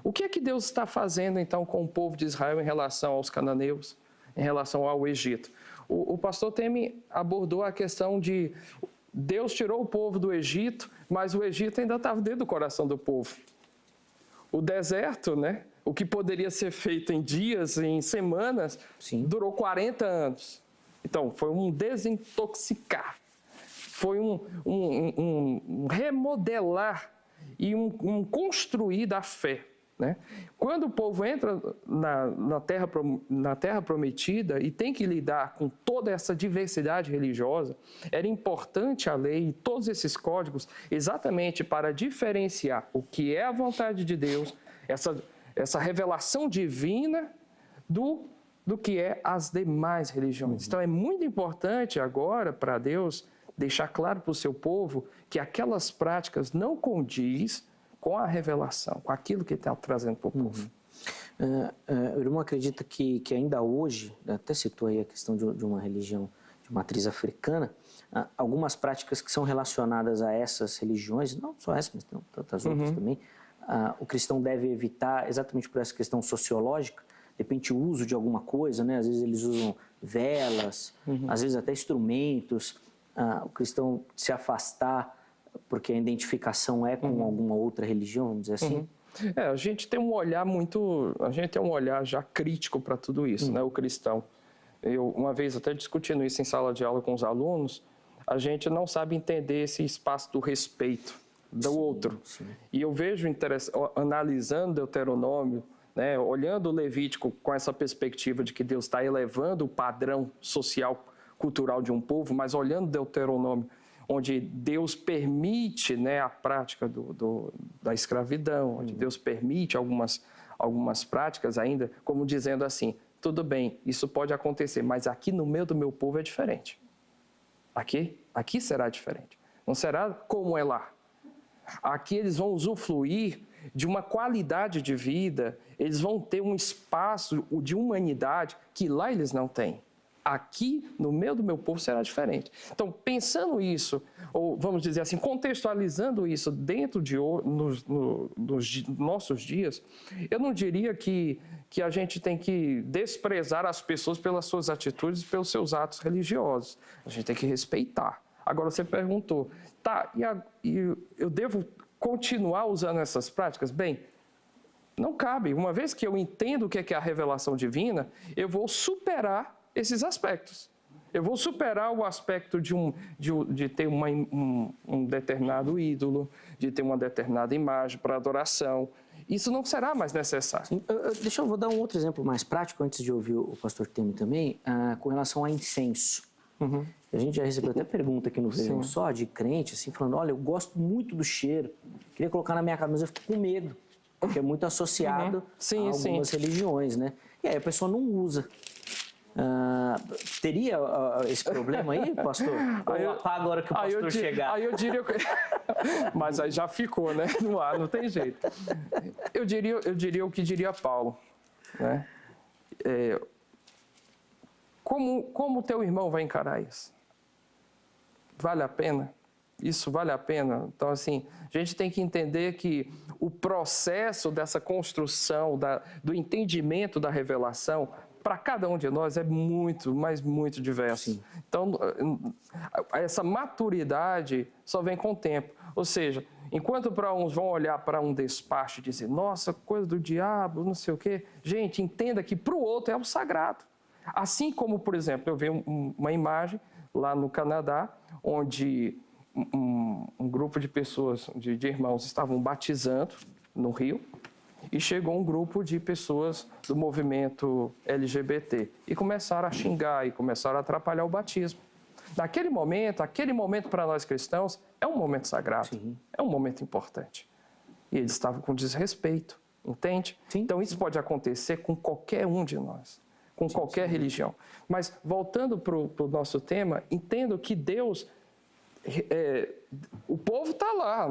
O que é que Deus está fazendo, então, com o povo de Israel em relação aos cananeus, em relação ao Egito? O pastor Temi abordou a questão de Deus tirou o povo do Egito, mas o Egito ainda estava dentro do coração do povo. O deserto, né? O que poderia ser feito em dias, em semanas, durou 40 anos. Então, foi um desintoxicar, foi um remodelar e um construir da fé. Né? Quando o povo entra na terra prometida e tem que lidar com toda essa diversidade religiosa, era importante a lei e todos esses códigos exatamente para diferenciar o que é a vontade de Deus, essa revelação divina do que é as demais religiões. Então é muito importante agora para Deus deixar claro para o seu povo que aquelas práticas não condiz com a revelação, com aquilo que ele está trazendo para o povo. O irmão acredita que ainda hoje, até citou aí a questão de uma religião de matriz africana, algumas práticas que são relacionadas a essas religiões, não só essas, mas tem tantas outras também, o cristão deve evitar exatamente por essa questão sociológica, de repente o uso de alguma coisa, né? Às vezes eles usam velas, às vezes até instrumentos, o cristão se afastar porque a identificação é com alguma outra religião, vamos dizer assim? A gente tem um olhar já crítico para tudo isso, né? O cristão. Eu, uma vez até discutindo isso em sala de aula com os alunos, a gente não sabe entender esse espaço do respeito do outro. E eu vejo, analisando Deuteronômio, né, olhando o Levítico com essa perspectiva de que Deus está elevando o padrão social, cultural de um povo, mas olhando Deuteronômio, onde Deus permite, né, a prática da escravidão, onde Deus permite algumas práticas ainda, como dizendo assim, tudo bem, isso pode acontecer, mas aqui no meio do meu povo é diferente. Aqui será diferente. Não será como é lá. Aqui eles vão usufruir de uma qualidade de vida, eles vão ter um espaço de humanidade que lá eles não têm. Aqui, no meio do meu povo, será diferente. Então, pensando isso, ou vamos dizer assim, contextualizando isso dentro nos nossos dias, eu não diria que a gente tem que desprezar as pessoas pelas suas atitudes e pelos seus atos religiosos. A gente tem que respeitar. Agora, você perguntou, e eu devo continuar usando essas práticas? Bem, não cabe. Uma vez que eu entendo o que é a revelação divina, eu vou superar esses aspectos. Eu vou superar o aspecto de ter um determinado ídolo, de ter uma determinada imagem para adoração. Isso não será mais necessário. Sim. Eu vou dar um outro exemplo mais prático, antes de ouvir o pastor Temi também, com relação a incenso. A gente já recebeu até pergunta aqui no Vejam Só, de crente, assim, falando, olha, eu gosto muito do cheiro, queria colocar na minha casa, mas eu fico com medo, porque é muito associado a algumas religiões, né? E aí a pessoa não usa. Teria esse problema aí, pastor? Ou apaga a hora que o pastor chegar? Aí eu diria... Mas aí já ficou, né? No ar, não tem jeito. Eu diria o que diria Paulo, né? Como o teu irmão vai encarar isso? Vale a pena? Isso vale a pena? Então, assim, a gente tem que entender que o processo dessa construção, do entendimento da revelação, para cada um de nós é muito, mas muito diverso. Sim. Então, essa maturidade só vem com o tempo. Ou seja, enquanto para uns vão olhar para um despacho e dizer, nossa, coisa do diabo, não sei o quê, gente, entenda que para o outro é o sagrado. Assim como, por exemplo, eu vi uma imagem lá no Canadá, onde um grupo de pessoas, de irmãos, estavam batizando no rio, e chegou um grupo de pessoas do movimento LGBT e começaram a xingar e começaram a atrapalhar o batismo. Naquele momento, para nós cristãos, é um momento sagrado, é um momento importante. E eles estavam com desrespeito, entende? Então isso pode acontecer com qualquer um de nós, com qualquer religião. Mas voltando para o nosso tema, entendo que Deus o povo está lá,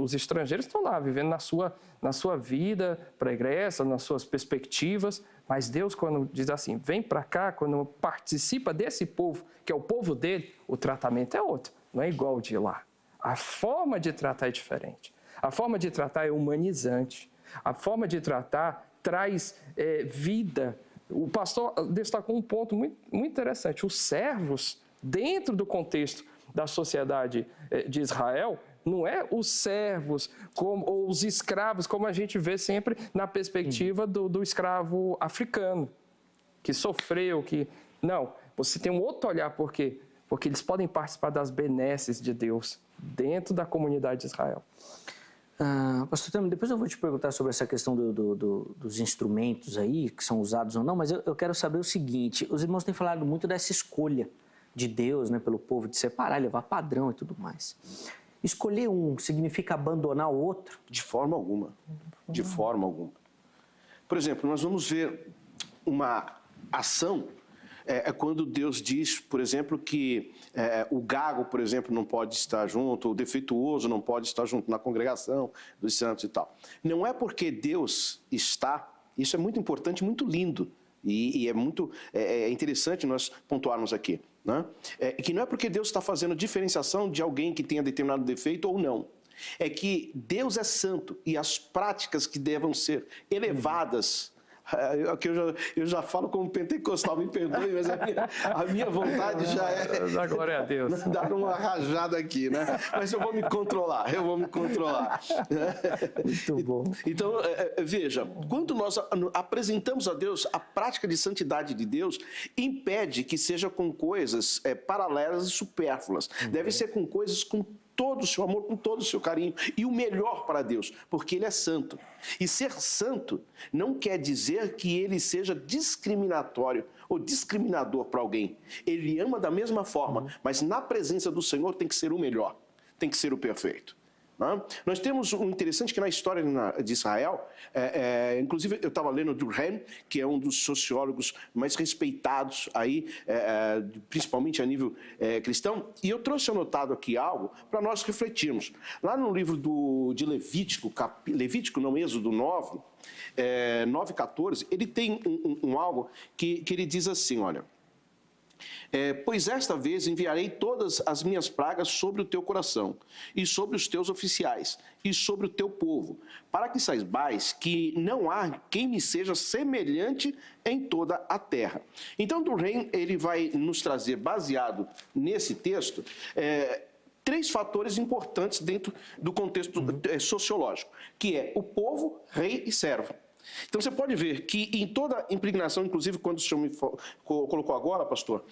os estrangeiros estão lá, vivendo na sua vida pregressa, nas suas perspectivas, mas Deus, quando diz assim, vem para cá, quando participa desse povo, que é o povo dele, o tratamento é outro, não é igual de lá. A forma de tratar é diferente. A forma de tratar é humanizante. A forma de tratar traz vida. O pastor destacou um ponto muito, muito interessante. Os servos, dentro do contexto da sociedade de Israel, não é os servos ou os escravos, como a gente vê sempre na perspectiva do escravo africano, que sofreu, Não, você tem um outro olhar, por quê? Porque eles podem participar das benesses de Deus dentro da comunidade de Israel. Pastor Tami, depois eu vou te perguntar sobre essa questão dos instrumentos aí, que são usados ou não, mas eu quero saber o seguinte, os irmãos têm falado muito dessa escolha de Deus, né, pelo povo, de separar, levar padrão e tudo mais. Escolher um significa abandonar o outro? De forma alguma. De forma alguma. Por exemplo, nós vamos ver uma ação quando Deus diz, por exemplo, que o gago, por exemplo, não pode estar junto, o defeituoso não pode estar junto na congregação dos santos e tal. Não é porque Deus está, isso é muito importante, muito lindo, e é muito interessante nós pontuarmos aqui, né? Que não é porque Deus está fazendo diferenciação de alguém que tenha determinado defeito ou não. É que Deus é santo e as práticas que devam ser elevadas. Eu já falo como pentecostal, me perdoe, mas a minha vontade já é glória a Deus. Dar uma rajada aqui, né? Mas eu vou me controlar. Muito bom. Então, veja, quando nós apresentamos a Deus, a prática de santidade de Deus impede que seja com coisas paralelas e supérfluas. Deve ser com coisas com todo o seu amor, com todo o seu carinho, e o melhor para Deus, porque Ele é santo. E ser santo não quer dizer que Ele seja discriminatório ou discriminador para alguém. Ele ama da mesma forma, mas na presença do Senhor tem que ser o melhor, tem que ser o perfeito. Nós temos um interessante que na história de Israel, inclusive eu estava lendo Durkheim, que é um dos sociólogos mais respeitados aí, principalmente a nível cristão, e eu trouxe anotado aqui algo para nós refletirmos. Lá no livro de Levítico, não, Êxodo 9, 9:14, ele tem algo que ele diz assim, olha... pois esta vez enviarei todas as minhas pragas sobre o teu coração, e sobre os teus oficiais, e sobre o teu povo, para que saibais que não há quem me seja semelhante em toda a terra. Então, Durkheim, ele vai nos trazer, baseado nesse texto, 3 fatores importantes dentro do contexto sociológico, que é o povo, rei e servo. Então, você pode ver que em toda impregnação, inclusive quando o senhor me colocou agora, pastor,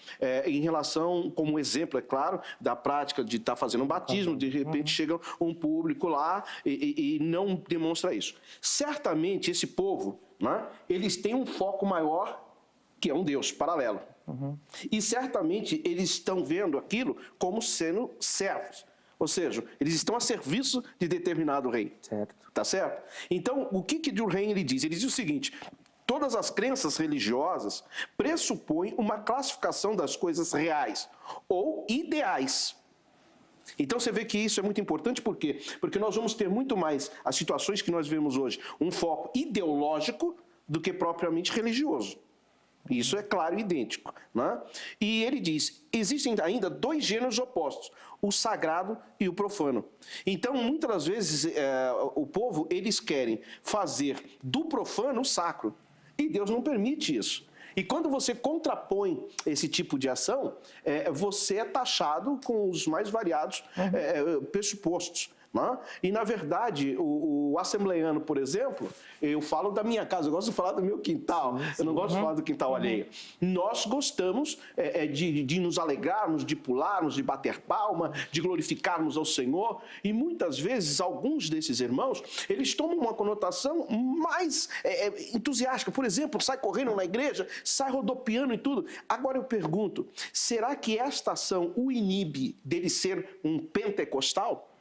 em relação, como exemplo, é claro, da prática de estar fazendo um batismo, de repente chega um público lá e não demonstra isso. Certamente, esse povo, né, eles têm um foco maior, que é um Deus paralelo. E certamente eles estão vendo aquilo como sendo servos. Ou seja, eles estão a serviço de determinado rei. Certo. Tá certo? Então, o que Durkheim ele diz? Ele diz o seguinte: todas as crenças religiosas pressupõem uma classificação das coisas reais ou ideais. Então, você vê que isso é muito importante, por quê? Porque nós vamos ter muito mais as situações que nós vemos hoje, um foco ideológico do que propriamente religioso. Isso é claro e idêntico, né? E ele diz, existem ainda 2 gêneros opostos, o sagrado e o profano. Então, muitas das vezes, o povo, eles querem fazer do profano o sacro. E Deus não permite isso. E quando você contrapõe esse tipo de ação, você é taxado com os mais variados pressupostos. Né? E, na verdade, o assembleiano, por exemplo, eu falo da minha casa, eu gosto de falar do meu quintal, eu não gosto de falar do quintal alheio. Nós gostamos de nos alegrarmos, de pularmos, de bater palma, de glorificarmos ao Senhor, e muitas vezes alguns desses irmãos, eles tomam uma conotação mais entusiástica. Por exemplo, sai correndo na igreja, sai rodopiando e tudo. Agora eu pergunto, será que esta ação o inibe dele ser um pentecostal?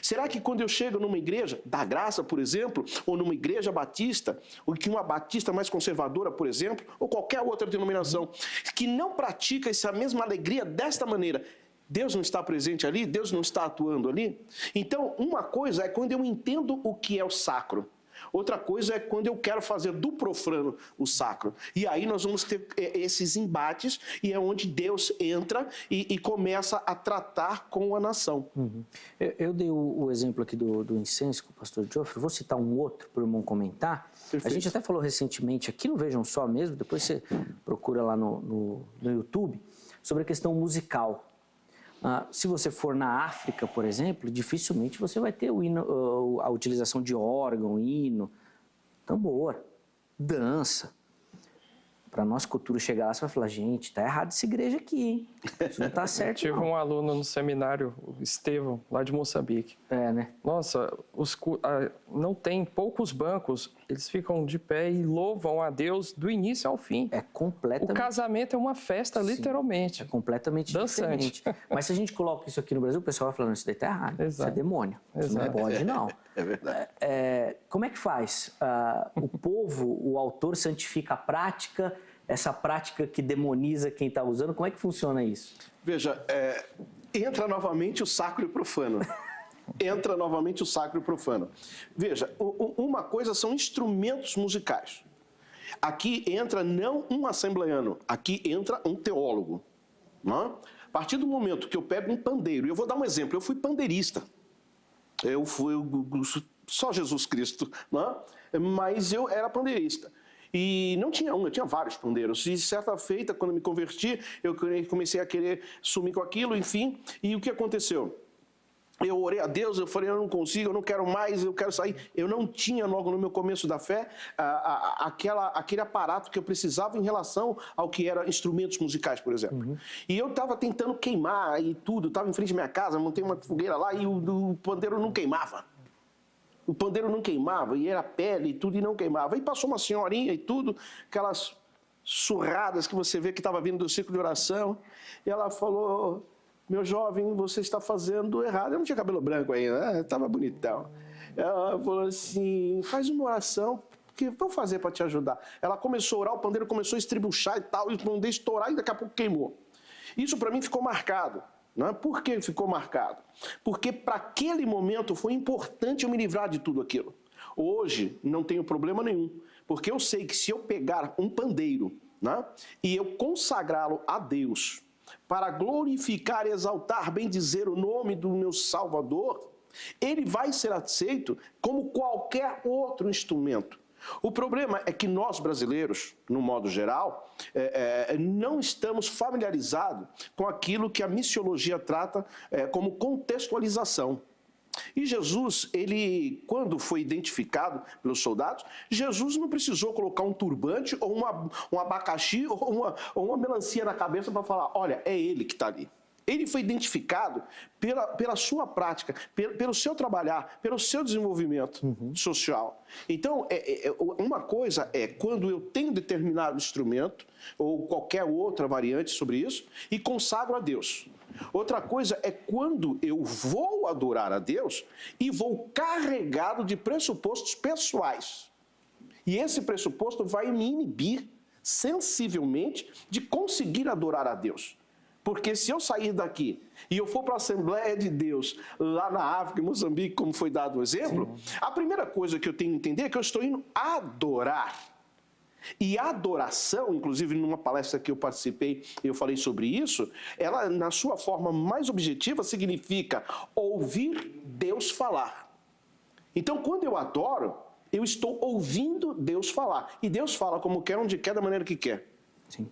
Será que quando eu chego numa igreja da graça, por exemplo, ou numa igreja batista, ou que uma batista mais conservadora, por exemplo, ou qualquer outra denominação, que não pratica essa mesma alegria desta maneira, Deus não está presente ali? Deus não está atuando ali? Então, uma coisa é quando eu entendo o que é o sacro. Outra coisa é quando eu quero fazer do profano o sacro. E aí nós vamos ter esses embates e é onde Deus entra e começa a tratar com a nação. Uhum. Eu dei o exemplo aqui do incenso com o pastor Geoffrey, vou citar um outro para o irmão comentar. Perfeito. A gente até falou recentemente aqui no Vejam Só mesmo, depois você procura lá no YouTube, sobre a questão musical. Se você for na África, por exemplo, dificilmente você vai ter a utilização de órgão, hino, tambor, dança. Para a nossa cultura chegar lá, você vai falar, gente, tá errado essa igreja aqui, hein? Isso não tá certo, Tive não. um aluno no seminário, o Estevão, lá de Moçambique. Né? Nossa, não tem poucos bancos, eles ficam de pé e louvam a Deus do início ao fim. É completamente... O casamento é uma festa, literalmente. É completamente dançante. Diferente. Mas se a gente coloca isso aqui no Brasil, o pessoal vai falando, isso daí tá errado, Exato. isso é demônio, isso Exato. não pode, não. É verdade. Como é que faz? O povo, o autor santifica a prática, essa prática que demoniza quem está usando, como é que funciona isso? Veja, entra novamente o sacro e o profano. Entra novamente o sacro e o profano. Veja, uma coisa são instrumentos musicais. Aqui entra não um assembleiano, aqui entra um teólogo. Não é? A partir do momento que eu pego um pandeiro, e eu vou dar um exemplo, eu fui pandeirista. Eu fui só Jesus Cristo, não é? Mas eu era pandeirista. E não tinha um, eu tinha vários pandeiros. E certa feita, quando eu me converti, eu comecei a querer sumir com aquilo, enfim. E o que aconteceu? Eu orei a Deus, eu falei, eu não consigo, eu não quero mais, eu quero sair. Eu não tinha, logo no meu começo da fé, aquele aparato que eu precisava em relação ao que eram instrumentos musicais, por exemplo. Uhum. E eu estava tentando queimar e tudo, estava em frente à minha casa, montei uma fogueira lá e o pandeiro não queimava. O pandeiro não queimava, e era pele e tudo, e não queimava. Aí passou uma senhorinha e tudo, aquelas surradas que você vê que estava vindo do ciclo de oração, e ela falou, meu jovem, você está fazendo errado. Eu não tinha cabelo branco ainda, estava bonitão. Ela falou assim, faz uma oração, que vou fazer para te ajudar. Ela começou a orar, o pandeiro começou a estribuchar e tal, e o pandeiro estourar, e daqui a pouco queimou. Isso para mim ficou marcado. Não é? Por que ficou marcado? Porque para aquele momento foi importante eu me livrar de tudo aquilo. Hoje não tenho problema nenhum, porque eu sei que se eu pegar um pandeiro, né, e eu consagrá-lo a Deus para glorificar e exaltar, bem dizer o nome do meu Salvador, ele vai ser aceito como qualquer outro instrumento. O problema é que nós brasileiros, no modo geral, não estamos familiarizados com aquilo que a missiologia trata como contextualização. E Jesus, ele, quando foi identificado pelos soldados, Jesus não precisou colocar um turbante ou um abacaxi ou uma melancia na cabeça para falar, olha, é ele que está ali. Ele foi identificado pela sua prática, pelo seu trabalhar, pelo seu desenvolvimento social. Então, uma coisa é quando eu tenho determinado instrumento, ou qualquer outra variante sobre isso, e consagro a Deus. Outra coisa é quando eu vou adorar a Deus e vou carregado de pressupostos pessoais. E esse pressuposto vai me inibir sensivelmente de conseguir adorar a Deus. Porque se eu sair daqui e eu for para a Assembleia de Deus, lá na África, em Moçambique, como foi dado o exemplo, a primeira coisa que eu tenho que entender é que eu estou indo adorar. E a adoração, inclusive numa palestra que eu participei, eu falei sobre isso, ela, na sua forma mais objetiva, significa ouvir Deus falar. Então, quando eu adoro, eu estou ouvindo Deus falar. E Deus fala como quer, onde quer, da maneira que quer. Sim.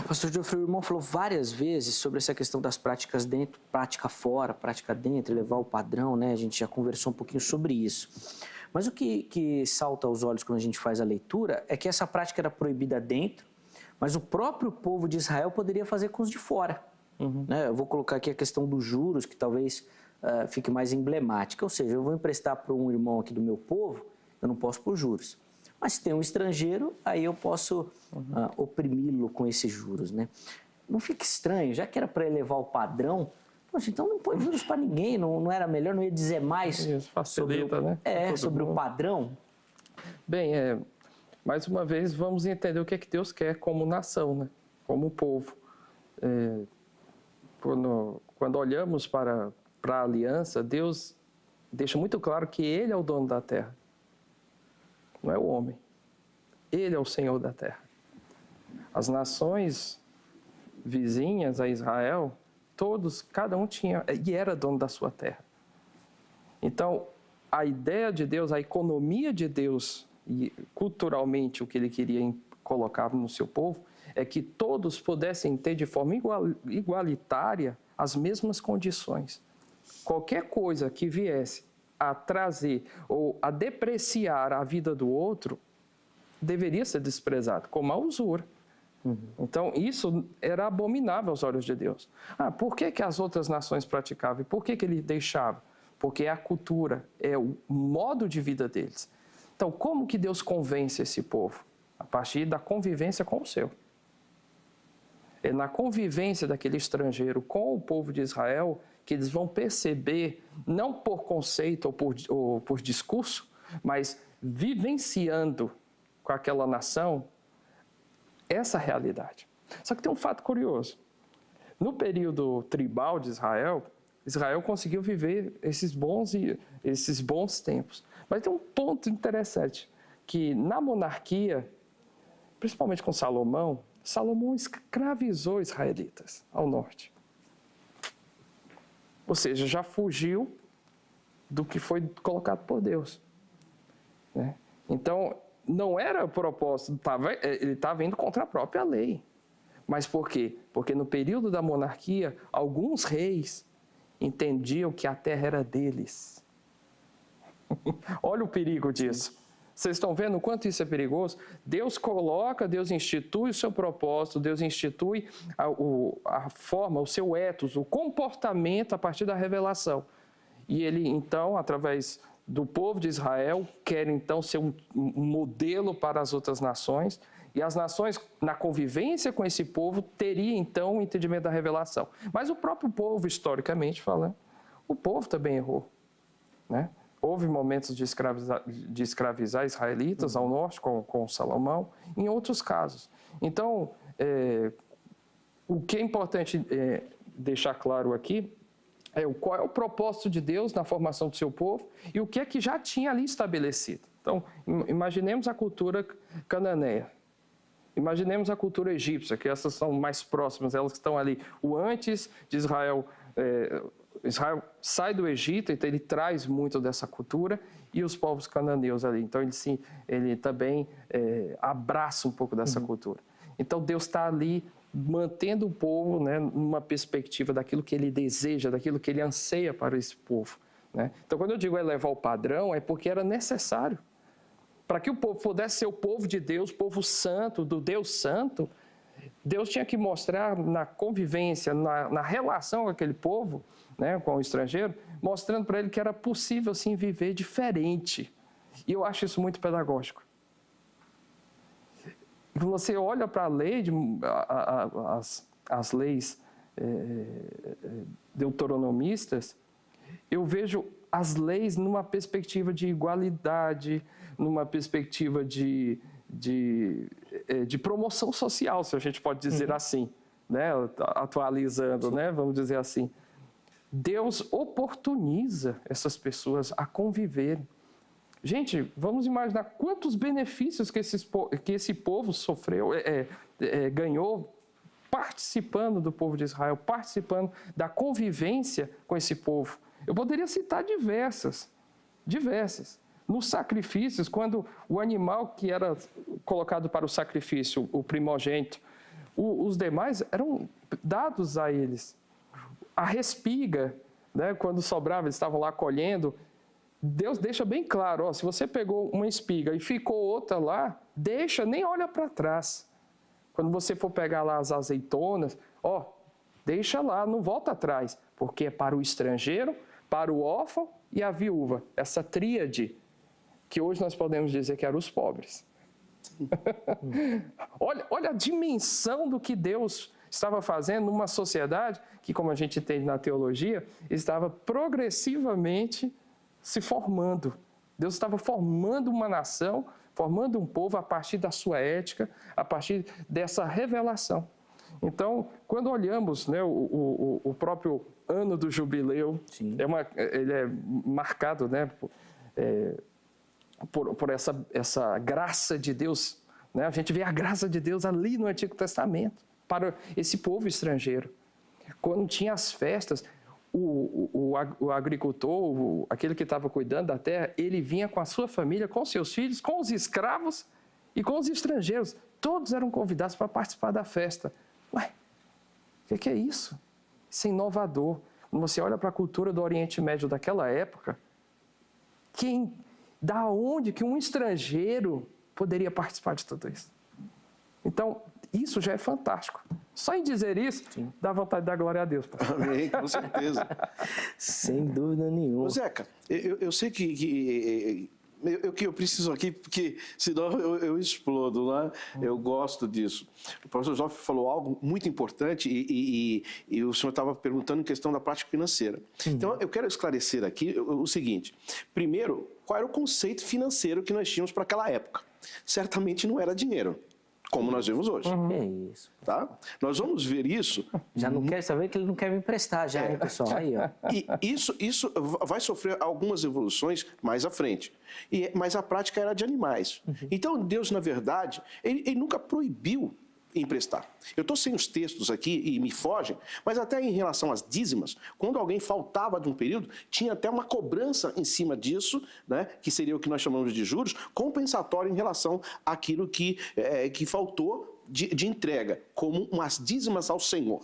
Pastor Geoffrey, o irmão falou várias vezes sobre essa questão das práticas dentro, prática fora, prática dentro, elevar o padrão, né? A gente já conversou um pouquinho sobre isso. Mas o que salta aos olhos quando a gente faz a leitura é que essa prática era proibida dentro, mas o próprio povo de Israel poderia fazer com os de fora. Né? Eu vou colocar aqui a questão dos juros, que talvez fique mais emblemática. Ou seja, eu vou emprestar para um irmão aqui do meu povo, eu não posso por juros. Mas se tem um estrangeiro, aí eu posso oprimi-lo com esses juros, né? Não fica estranho, já que era para elevar o padrão, poxa, então não põe juros para ninguém, não era melhor, não ia dizer mais isso facilita, sobre o padrão? Bem, mais uma vez, vamos entender o que é que Deus quer como nação, né? Como povo. quando olhamos para a aliança, Deus deixa muito claro que Ele é o dono da terra, não é o homem. Ele é o Senhor da terra. As nações vizinhas a Israel, cada um tinha e era dono da sua terra. Então, a ideia de Deus, a economia de Deus, e culturalmente o que Ele queria colocar no seu povo, é que todos pudessem ter de forma igualitária as mesmas condições. Qualquer coisa que viesse a trazer ou a depreciar a vida do outro, deveria ser desprezado, como a usura. Então, isso era abominável aos olhos de Deus. Por que as outras nações praticavam? E por que Ele deixava? Porque é a cultura, é o modo de vida deles. Então, como que Deus convence esse povo? A partir da convivência com o seu. É na convivência daquele estrangeiro com o povo de Israel que eles vão perceber, não por conceito ou por discurso, mas vivenciando com aquela nação essa realidade. Só que tem um fato curioso. No período tribal de Israel, Israel conseguiu viver esses bons tempos. Mas tem um ponto interessante, que na monarquia, principalmente com Salomão escravizou israelitas ao norte. Ou seja, já fugiu do que foi colocado por Deus. Né? Então, não era o propósito, ele estava indo contra a própria lei. Mas por quê? Porque no período da monarquia, alguns reis entendiam que a terra era deles. Olha o perigo disso. Vocês estão vendo o quanto isso é perigoso? Deus institui o seu propósito, Deus institui a forma, o seu ethos, o comportamento a partir da revelação. E Ele, então, através do povo de Israel, quer, então, ser um modelo para as outras nações. E as nações, na convivência com esse povo, teriam, então, o entendimento da revelação. Mas o próprio povo, historicamente falando, o povo também errou, né? Houve momentos de escravizar israelitas ao norte, com Salomão, em outros casos. Então, o que é importante deixar claro aqui é qual é o propósito de Deus na formação do seu povo e o que é que já tinha ali estabelecido. Então, imaginemos a cultura cananeia. Imaginemos a cultura egípcia, que essas são mais próximas, elas que estão ali. O antes de Israel... Israel sai do Egito, então ele traz muito dessa cultura, e os povos cananeus ali. Então ele também abraça um pouco dessa cultura. Então Deus está ali mantendo o povo, né, numa perspectiva daquilo que Ele deseja, daquilo que Ele anseia para esse povo. Né? Então quando eu digo elevar o padrão, é porque era necessário. Para que o povo pudesse ser o povo de Deus, povo santo, do Deus santo, Deus tinha que mostrar na convivência, na relação com aquele povo, né, com o estrangeiro, mostrando para ele que era possível, sim, viver diferente. E eu acho isso muito pedagógico. Você olha para a lei, as leis deuteronomistas, eu vejo as leis numa perspectiva de igualdade, numa perspectiva de promoção social, se a gente pode dizer assim, né? Atualizando, né? Vamos dizer assim. Deus oportuniza essas pessoas a conviverem. Gente, vamos imaginar quantos benefícios que esse povo sofreu, ganhou participando do povo de Israel, participando da convivência com esse povo. Eu poderia citar diversas. Nos sacrifícios, quando o animal que era colocado para o sacrifício, o primogênito, os demais eram dados a eles. A respiga, né, quando sobrava, eles estavam lá colhendo, Deus deixa bem claro, se você pegou uma espiga e ficou outra lá, deixa, nem olha para trás. Quando você for pegar lá as azeitonas, deixa lá, não volta atrás, porque é para o estrangeiro, para o órfão e a viúva, essa tríade, que hoje nós podemos dizer que eram os pobres. Olha a dimensão do que Deus estava fazendo numa sociedade que, como a gente entende na teologia, estava progressivamente se formando. Deus estava formando uma nação, formando um povo a partir da sua ética, a partir dessa revelação. Então, quando olhamos, né, o próprio ano do jubileu, ele é marcado, né, por essa graça de Deus, né? A gente vê a graça de Deus ali no Antigo Testamento para esse povo estrangeiro. Quando tinha as festas, o agricultor, aquele que estava cuidando da terra, ele vinha com a sua família, com seus filhos, com os escravos e com os estrangeiros. Todos eram convidados para participar da festa. Ué, o que é isso? Isso é inovador. Quando você olha para a cultura do Oriente Médio daquela época, da onde que um estrangeiro poderia participar de tudo isso? Então, isso já é fantástico. Só em dizer isso, dá vontade de dar glória a Deus. Pastor. Amém, com certeza. Sem dúvida nenhuma. Ô, Zeca, eu sei que eu preciso aqui, porque senão eu explodo, né? Eu gosto disso. O professor Joffre falou algo muito importante e o senhor estava perguntando em questão da prática financeira. Então, eu quero esclarecer aqui o seguinte. Primeiro, qual era o conceito financeiro que nós tínhamos para aquela época? Certamente não era dinheiro, como nós vemos hoje. É isso. Tá? Nós vamos ver isso. Já não quer saber que ele não quer me emprestar já, hein, pessoal? Aí, ó. E isso vai sofrer algumas evoluções mais à frente. Mas a prática era de animais. Então, Deus, na verdade, ele nunca proibiu emprestar. Eu estou sem os textos aqui e me fogem, mas até em relação às dízimas, quando alguém faltava de um período, tinha até uma cobrança em cima disso, né, que seria o que nós chamamos de juros, compensatório em relação àquilo que faltou de entrega, como umas dízimas ao Senhor.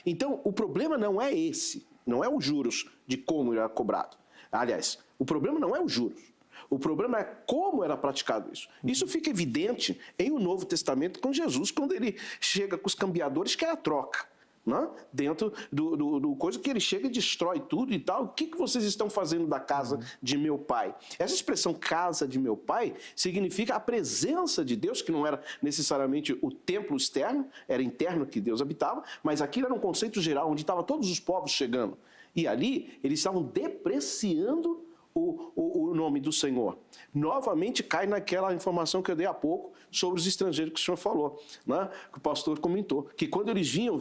Então, o problema não é esse, não é os juros de como era cobrado. Aliás, o problema não é os juros. O problema é como era praticado isso. Isso fica evidente em o Novo Testamento com Jesus, quando ele chega com os cambiadores, que é a troca. Né? Dentro do coisa que ele chega e destrói tudo e tal. O que vocês estão fazendo da casa de meu pai? Essa expressão casa de meu pai significa a presença de Deus, que não era necessariamente o templo externo, era interno que Deus habitava, mas aquilo era um conceito geral, onde estavam todos os povos chegando. E ali eles estavam depreciando o nome do Senhor. Novamente cai naquela informação que eu dei há pouco sobre os estrangeiros que o senhor falou, né? Que o pastor comentou, que quando eles vinham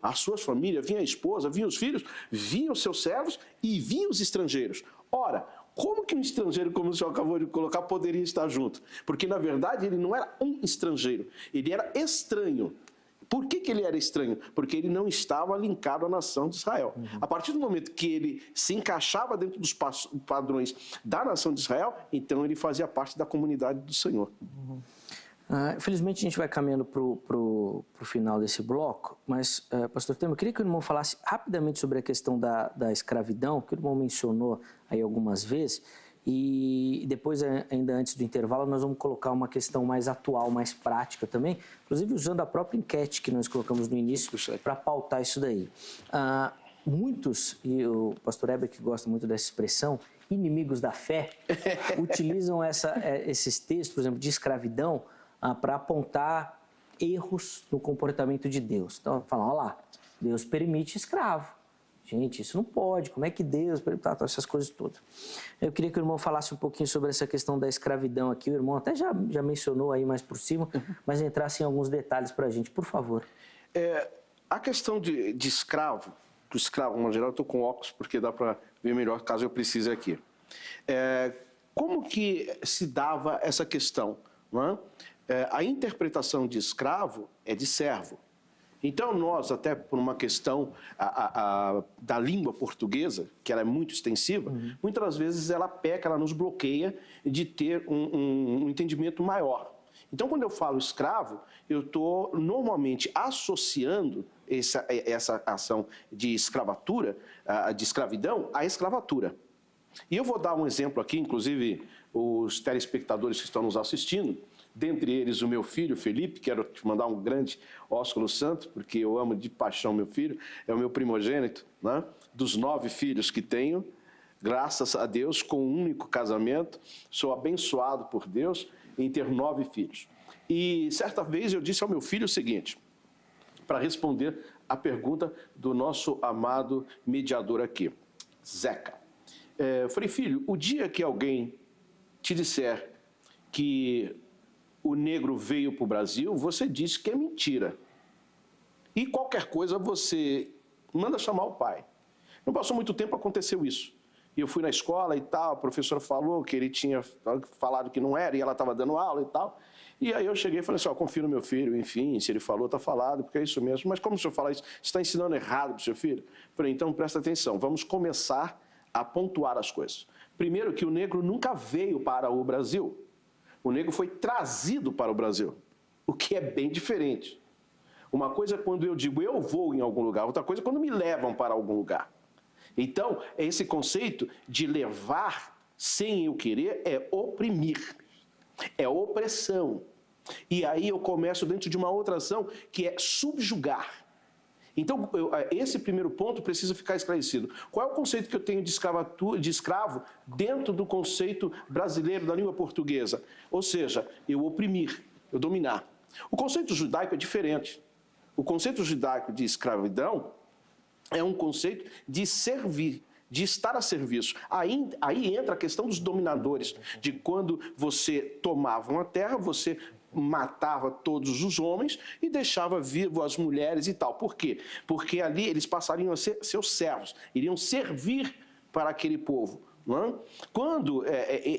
as suas famílias, vinha a esposa, vinham os filhos, vinham os seus servos e vinham os estrangeiros. Ora, como que um estrangeiro, como o senhor acabou de colocar, poderia estar junto? Porque, na verdade, ele não era um estrangeiro, ele era estranho. Por que ele era estranho? Porque ele não estava linkado à nação de Israel. A partir do momento que ele se encaixava dentro dos padrões da nação de Israel, então ele fazia parte da comunidade do Senhor. Infelizmente a gente vai caminhando para o final desse bloco, mas, pastor Temer, eu queria que o irmão falasse rapidamente sobre a questão da escravidão, que o irmão mencionou aí algumas vezes, e depois, ainda antes do intervalo, nós vamos colocar uma questão mais atual, mais prática também, inclusive usando a própria enquete que nós colocamos no início para pautar isso daí. Muitos, e o pastor Heber, que gosta muito dessa expressão, inimigos da fé, utilizam esses textos, por exemplo, de escravidão, para apontar erros no comportamento de Deus. Então, falam, olha lá, Deus permite escravo. Gente, isso não pode, como é que Deus... essas coisas todas. Eu queria que o irmão falasse um pouquinho sobre essa questão da escravidão aqui. O irmão até já mencionou aí mais por cima, mas entrasse em alguns detalhes para a gente, por favor. A questão de escravo, do escravo, no geral, eu estou com óculos porque dá para ver melhor caso eu precise aqui. Como que se dava essa questão? Não é? A interpretação de escravo é de servo. Então, nós, até por uma questão da língua portuguesa, que ela é muito extensiva, muitas das vezes ela peca, ela nos bloqueia de ter um entendimento maior. Então, quando eu falo escravo, eu estou normalmente associando essa ação de escravatura, de escravidão, à escravatura. E eu vou dar um exemplo aqui, inclusive os telespectadores que estão nos assistindo, dentre eles o meu filho, Felipe, quero te mandar um grande ósculo santo, porque eu amo de paixão meu filho, é o meu primogênito, né? Dos 9 filhos que tenho, graças a Deus, com um único casamento, sou abençoado por Deus em ter 9 filhos. E certa vez eu disse ao meu filho o seguinte, para responder a pergunta do nosso amado mediador aqui, Zeca. Eu falei, filho, o dia que alguém te disser que o negro veio para o Brasil, você disse que é mentira. E qualquer coisa você manda chamar o pai. Não passou muito tempo, aconteceu isso. E eu fui na escola e tal, a professora falou que ele tinha falado que não era, e ela estava dando aula e tal. E aí eu cheguei e falei assim, confio no meu filho, enfim, se ele falou, está falado, porque é isso mesmo. Mas como o senhor fala isso, você está ensinando errado para o seu filho? Eu falei, então presta atenção, vamos começar a pontuar as coisas. Primeiro que o negro nunca veio para o Brasil. O negro foi trazido para o Brasil, o que é bem diferente. Uma coisa é quando eu digo eu vou em algum lugar, outra coisa é quando me levam para algum lugar. Então, esse conceito de levar sem eu querer é oprimir, é opressão. E aí eu começo dentro de uma outra ação que é subjugar. Então, esse primeiro ponto precisa ficar esclarecido. Qual é o conceito que eu tenho de escravo dentro do conceito brasileiro da língua portuguesa? Ou seja, eu oprimir, eu dominar. O conceito judaico é diferente. O conceito judaico de escravidão é um conceito de servir, de estar a serviço. Aí entra a questão dos dominadores, de quando você tomava uma terra, você matava todos os homens e deixava vivo as mulheres e tal. Por quê? Porque ali eles passariam a ser seus servos, iriam servir para aquele povo. Não é? Quando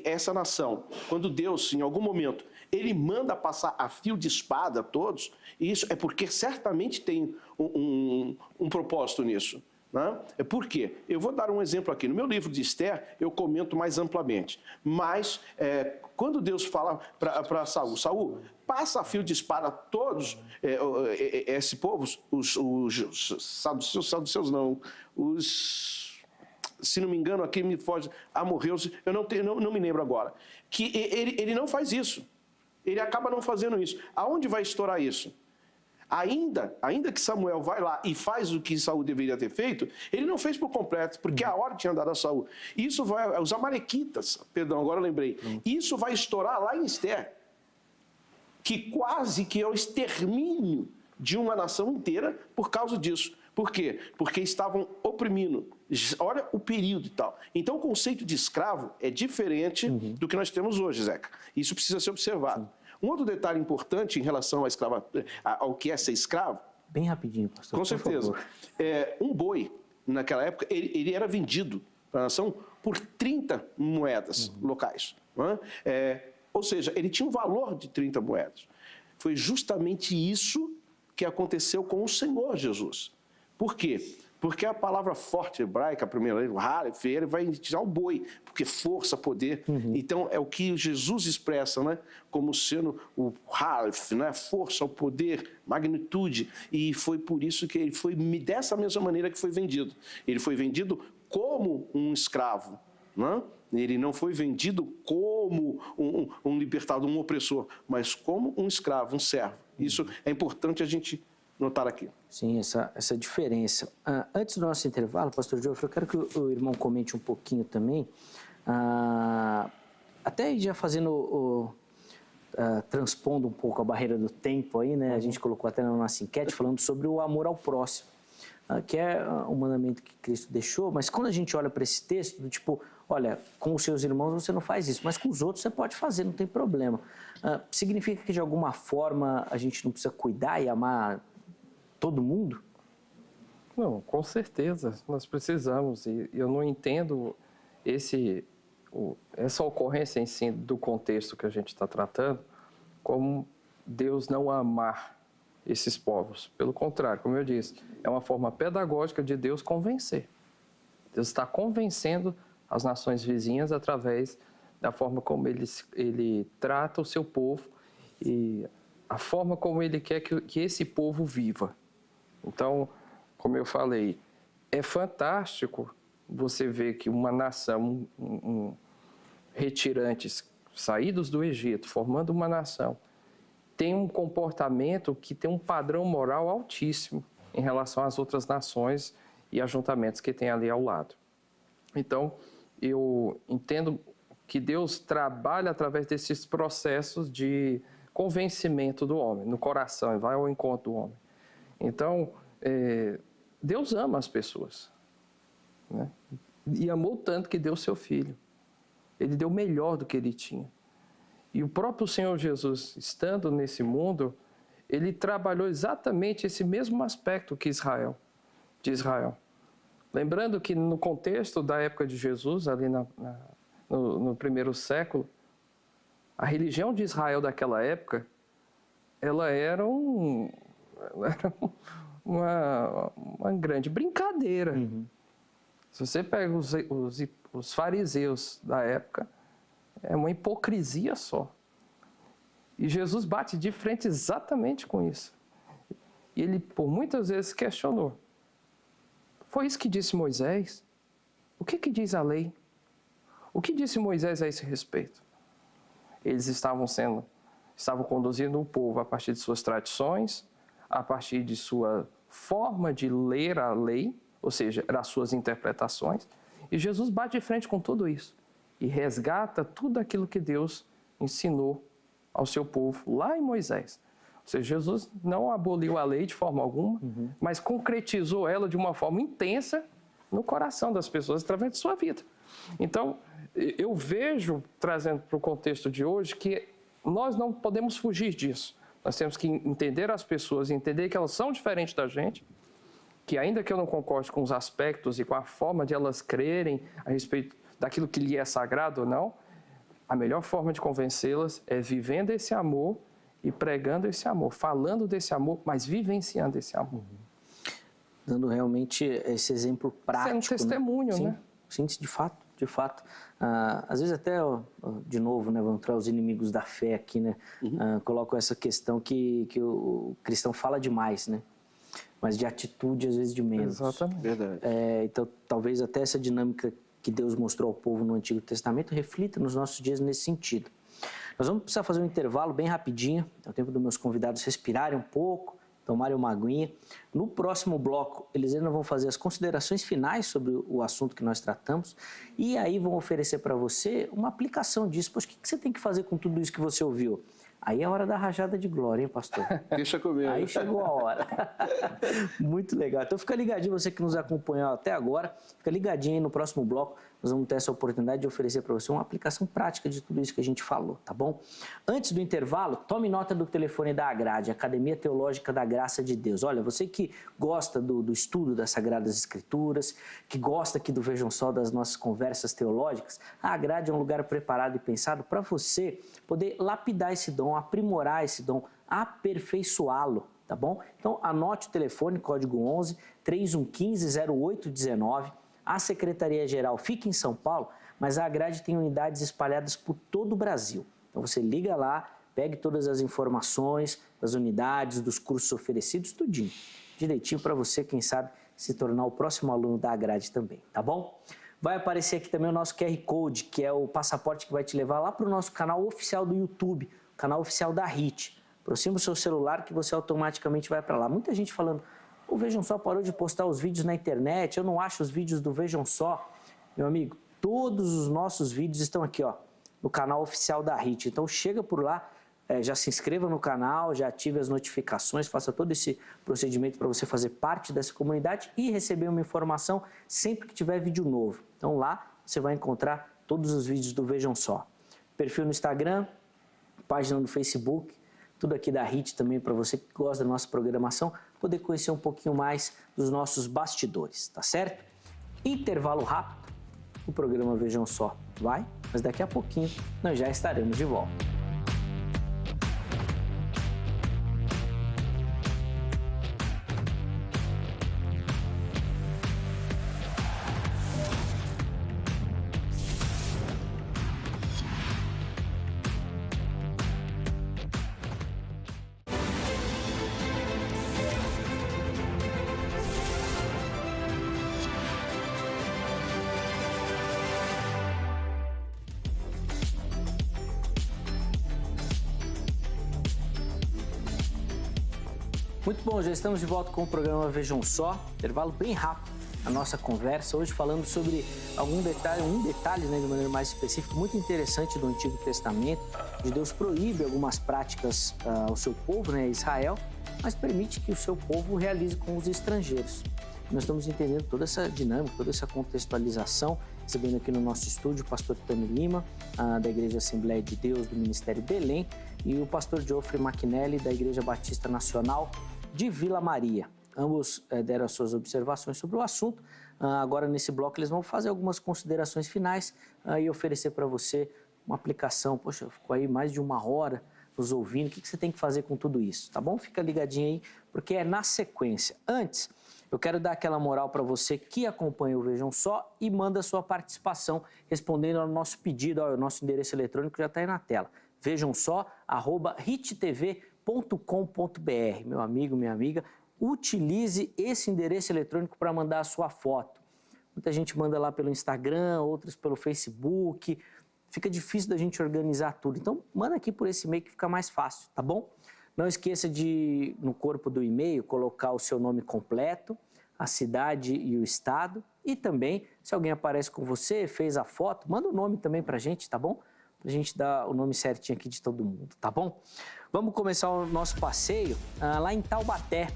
essa nação, quando Deus, em algum momento, ele manda passar a fio de espada a todos, isso é porque certamente tem um propósito nisso. Né? Por quê? Eu vou dar um exemplo aqui. No meu livro de Esther, eu comento mais amplamente. Mas, quando Deus fala para Saul, Saul, passa a fio de espada a todos esse povo, os saduceus não, se não me engano, aqui me foge, amorreus, eu não me lembro agora, que ele não faz isso. Ele acaba não fazendo isso. Aonde vai estourar isso? Ainda que Samuel vai lá e faz o que Saul deveria ter feito, ele não fez por completo, porque a ordem tinha dado a Saul. Isso vai, os amalequitas, perdão, agora eu lembrei, isso vai estourar lá em Esther, que quase que é o extermínio de uma nação inteira por causa disso. Por quê? Porque estavam oprimindo. Olha o período e tal. Então, o conceito de escravo é diferente do que nós temos hoje, Zeca. Isso precisa ser observado. Um outro detalhe importante em relação ao que é ser escravo... Bem rapidinho, pastor. Com certeza. Um boi, naquela época, ele era vendido para a nação por 30 moedas locais. Não é? Ou seja, ele tinha um valor de 30 moedas. Foi justamente isso que aconteceu com o Senhor Jesus. Por quê? Porque a palavra forte hebraica, a primeira letra, o Halef, ele vai tirar o boi, porque força, poder. Então, é o que Jesus expressa, né? Como sendo o Halef, né? Força, o poder, magnitude. E foi por isso que ele foi dessa mesma maneira que foi vendido. Ele foi vendido como um escravo, né? Ele não foi vendido como um libertador, um opressor, mas como um escravo, um servo. Isso é importante a gente notar aqui. Sim, essa diferença. Antes do nosso intervalo, pastor Geoffrey, eu quero que o irmão comente um pouquinho também, até já fazendo, transpondo um pouco a barreira do tempo aí, né? A gente colocou até na nossa enquete falando sobre o amor ao próximo, que é um mandamento que Cristo deixou, mas quando a gente olha para esse texto, do tipo, olha, com os seus irmãos você não faz isso, mas com os outros você pode fazer, não tem problema. Significa que de alguma forma a gente não precisa cuidar e amar todo mundo? Não, com certeza, nós precisamos. E eu não entendo essa ocorrência em si do contexto que a gente está tratando como Deus não amar esses povos. Pelo contrário, como eu disse, é uma forma pedagógica de Deus convencer. Deus está convencendo as nações vizinhas através da forma como ele trata o seu povo e a forma como ele quer que esse povo viva. Então, como eu falei, é fantástico você ver que uma nação, retirantes saídos do Egito, formando uma nação, tem um comportamento que tem um padrão moral altíssimo em relação às outras nações e ajuntamentos que tem ali ao lado. Então, eu entendo que Deus trabalha através desses processos de convencimento do homem, no coração, e vai ao encontro do homem. Então, Deus ama as pessoas, né? E amou tanto que deu seu filho. Ele deu o melhor do que ele tinha. E o próprio Senhor Jesus, estando nesse mundo, ele trabalhou exatamente esse mesmo aspecto que de Israel. Lembrando que no contexto da época de Jesus, ali no primeiro século, a religião de Israel daquela época, ela era uma grande brincadeira. Se você pega os fariseus da época, é uma hipocrisia só. E Jesus bate de frente exatamente com isso. E ele, por muitas vezes, questionou. Foi isso que disse Moisés? O que diz a lei? O que disse Moisés a esse respeito? Eles estavam conduzindo o povo a partir de suas tradições, a partir de sua forma de ler a lei, ou seja, as suas interpretações. E Jesus bate de frente com tudo isso e resgata tudo aquilo que Deus ensinou ao seu povo lá em Moisés. Ou seja, Jesus não aboliu a lei de forma alguma, mas concretizou ela de uma forma intensa no coração das pessoas através de sua vida. Então, eu vejo, trazendo para o contexto de hoje, que nós não podemos fugir disso. Nós temos que entender as pessoas, entender que elas são diferentes da gente, que ainda que eu não concorde com os aspectos e com a forma de elas crerem a respeito daquilo que lhe é sagrado ou não, a melhor forma de convencê-las é vivendo esse amor e pregando esse amor, falando desse amor, mas vivenciando esse amor. Dando realmente esse exemplo prático. Sendo testemunho, né? né? Sim, de fato, de fato. Às vezes até, de novo, né, vamos entrar os inimigos da fé aqui, né? Colocam essa questão que o cristão fala demais, né? Mas de atitude, às vezes, de menos. Exatamente. Verdade. Então, talvez até essa dinâmica que Deus mostrou ao povo no Antigo Testamento reflita nos nossos dias nesse sentido. Nós vamos precisar fazer um intervalo bem rapidinho, é o tempo dos meus convidados respirarem um pouco, tomarem uma aguinha. No próximo bloco, eles ainda vão fazer as considerações finais sobre o assunto que nós tratamos e aí vão oferecer para você uma aplicação disso. Poxa, o que você tem que fazer com tudo isso que você ouviu? Aí é hora da rajada de glória, hein, pastor? Deixa comigo. Aí chegou a hora. Muito legal. Então fica ligadinho, você que nos acompanhou até agora, fica ligadinho aí no próximo bloco. Nós vamos ter essa oportunidade de oferecer para você uma aplicação prática de tudo isso que a gente falou, tá bom? Antes do intervalo, tome nota do telefone da Agrade, Academia Teológica da Graça de Deus. Olha, você que gosta do estudo das Sagradas Escrituras, que gosta aqui do Vejam Só das nossas conversas teológicas, a Agrade é um lugar preparado e pensado para você poder lapidar esse dom, aprimorar esse dom, aperfeiçoá-lo, tá bom? Então, anote o telefone, código 11 3115 0819. A Secretaria-Geral fica em São Paulo, mas a Agrade tem unidades espalhadas por todo o Brasil. Então você liga lá, pegue todas as informações das unidades, dos cursos oferecidos, tudinho, direitinho para você, quem sabe, se tornar o próximo aluno da Agrade também, tá bom? Vai aparecer aqui também o nosso QR Code, que é o passaporte que vai te levar lá para o nosso canal oficial do YouTube, o canal oficial da HIT. Aproxima o seu celular que você automaticamente vai para lá. Muita gente falando... O Vejam Só parou de postar os vídeos na internet, eu não acho os vídeos do Vejam Só. Meu amigo, todos os nossos vídeos estão aqui, ó, no canal oficial da HIT. Então chega por lá, já se inscreva no canal, já ative as notificações, faça todo esse procedimento para você fazer parte dessa comunidade e receber uma informação sempre que tiver vídeo novo. Então lá você vai encontrar todos os vídeos do Vejam Só. Perfil no Instagram, página no Facebook, tudo aqui da HIT também para você que gosta da nossa programação, poder conhecer um pouquinho mais dos nossos bastidores, tá certo? Intervalo rápido, o programa Vejam Só vai, mas daqui a pouquinho nós já estaremos de volta. Muito bom, já estamos de volta com o programa Vejam Só, intervalo bem rápido na nossa conversa, hoje falando sobre um detalhe, né, de maneira mais específica, muito interessante do Antigo Testamento, onde Deus proíbe algumas práticas ao seu povo, né, Israel, mas permite que o seu povo realize com os estrangeiros. Nós estamos entendendo toda essa dinâmica, toda essa contextualização, recebendo aqui no nosso estúdio o pastor Tami Lima, da Igreja Assembleia de Deus do Ministério Belém, e o pastor Geoffrey McNally, da Igreja Batista Nacional de Vila Maria. Ambos deram as suas observações sobre o assunto. Agora, nesse bloco, eles vão fazer algumas considerações finais e oferecer para você uma aplicação. Poxa, ficou aí mais de 1 hora nos ouvindo. O que você tem que fazer com tudo isso, tá bom? Fica ligadinho aí, porque é na sequência. Antes, eu quero dar aquela moral para você que acompanha o Vejam Só e manda sua participação respondendo ao nosso pedido. O nosso endereço eletrônico já está aí na tela. vejamsó@hittv.com.br. Meu amigo, minha amiga, utilize esse endereço eletrônico para mandar a sua foto. Muita gente manda lá pelo Instagram, outros pelo Facebook. Fica difícil da gente organizar tudo. Então, manda aqui por esse e-mail que fica mais fácil, tá bom? Não esqueça de, no corpo do e-mail, colocar o seu nome completo, a cidade e o estado. E também, se alguém aparece com você, fez a foto, manda o nome também pra gente, tá bom? Pra gente dar o nome certinho aqui de todo mundo, tá bom? Vamos começar o nosso passeio lá em Taubaté,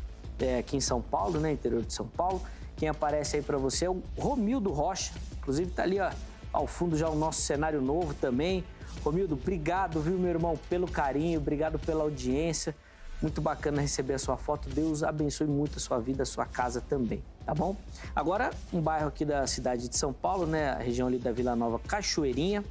aqui em São Paulo, né, interior de São Paulo. Quem aparece aí para você é o Romildo Rocha, inclusive tá ali, ó, ao fundo já o nosso cenário novo também. Romildo, obrigado, viu, meu irmão, pelo carinho, obrigado pela audiência. Muito bacana receber a sua foto. Deus abençoe muito a sua vida, a sua casa também, tá bom? Agora, um bairro aqui da cidade de São Paulo, né, a região ali da Vila Nova, Cachoeirinha.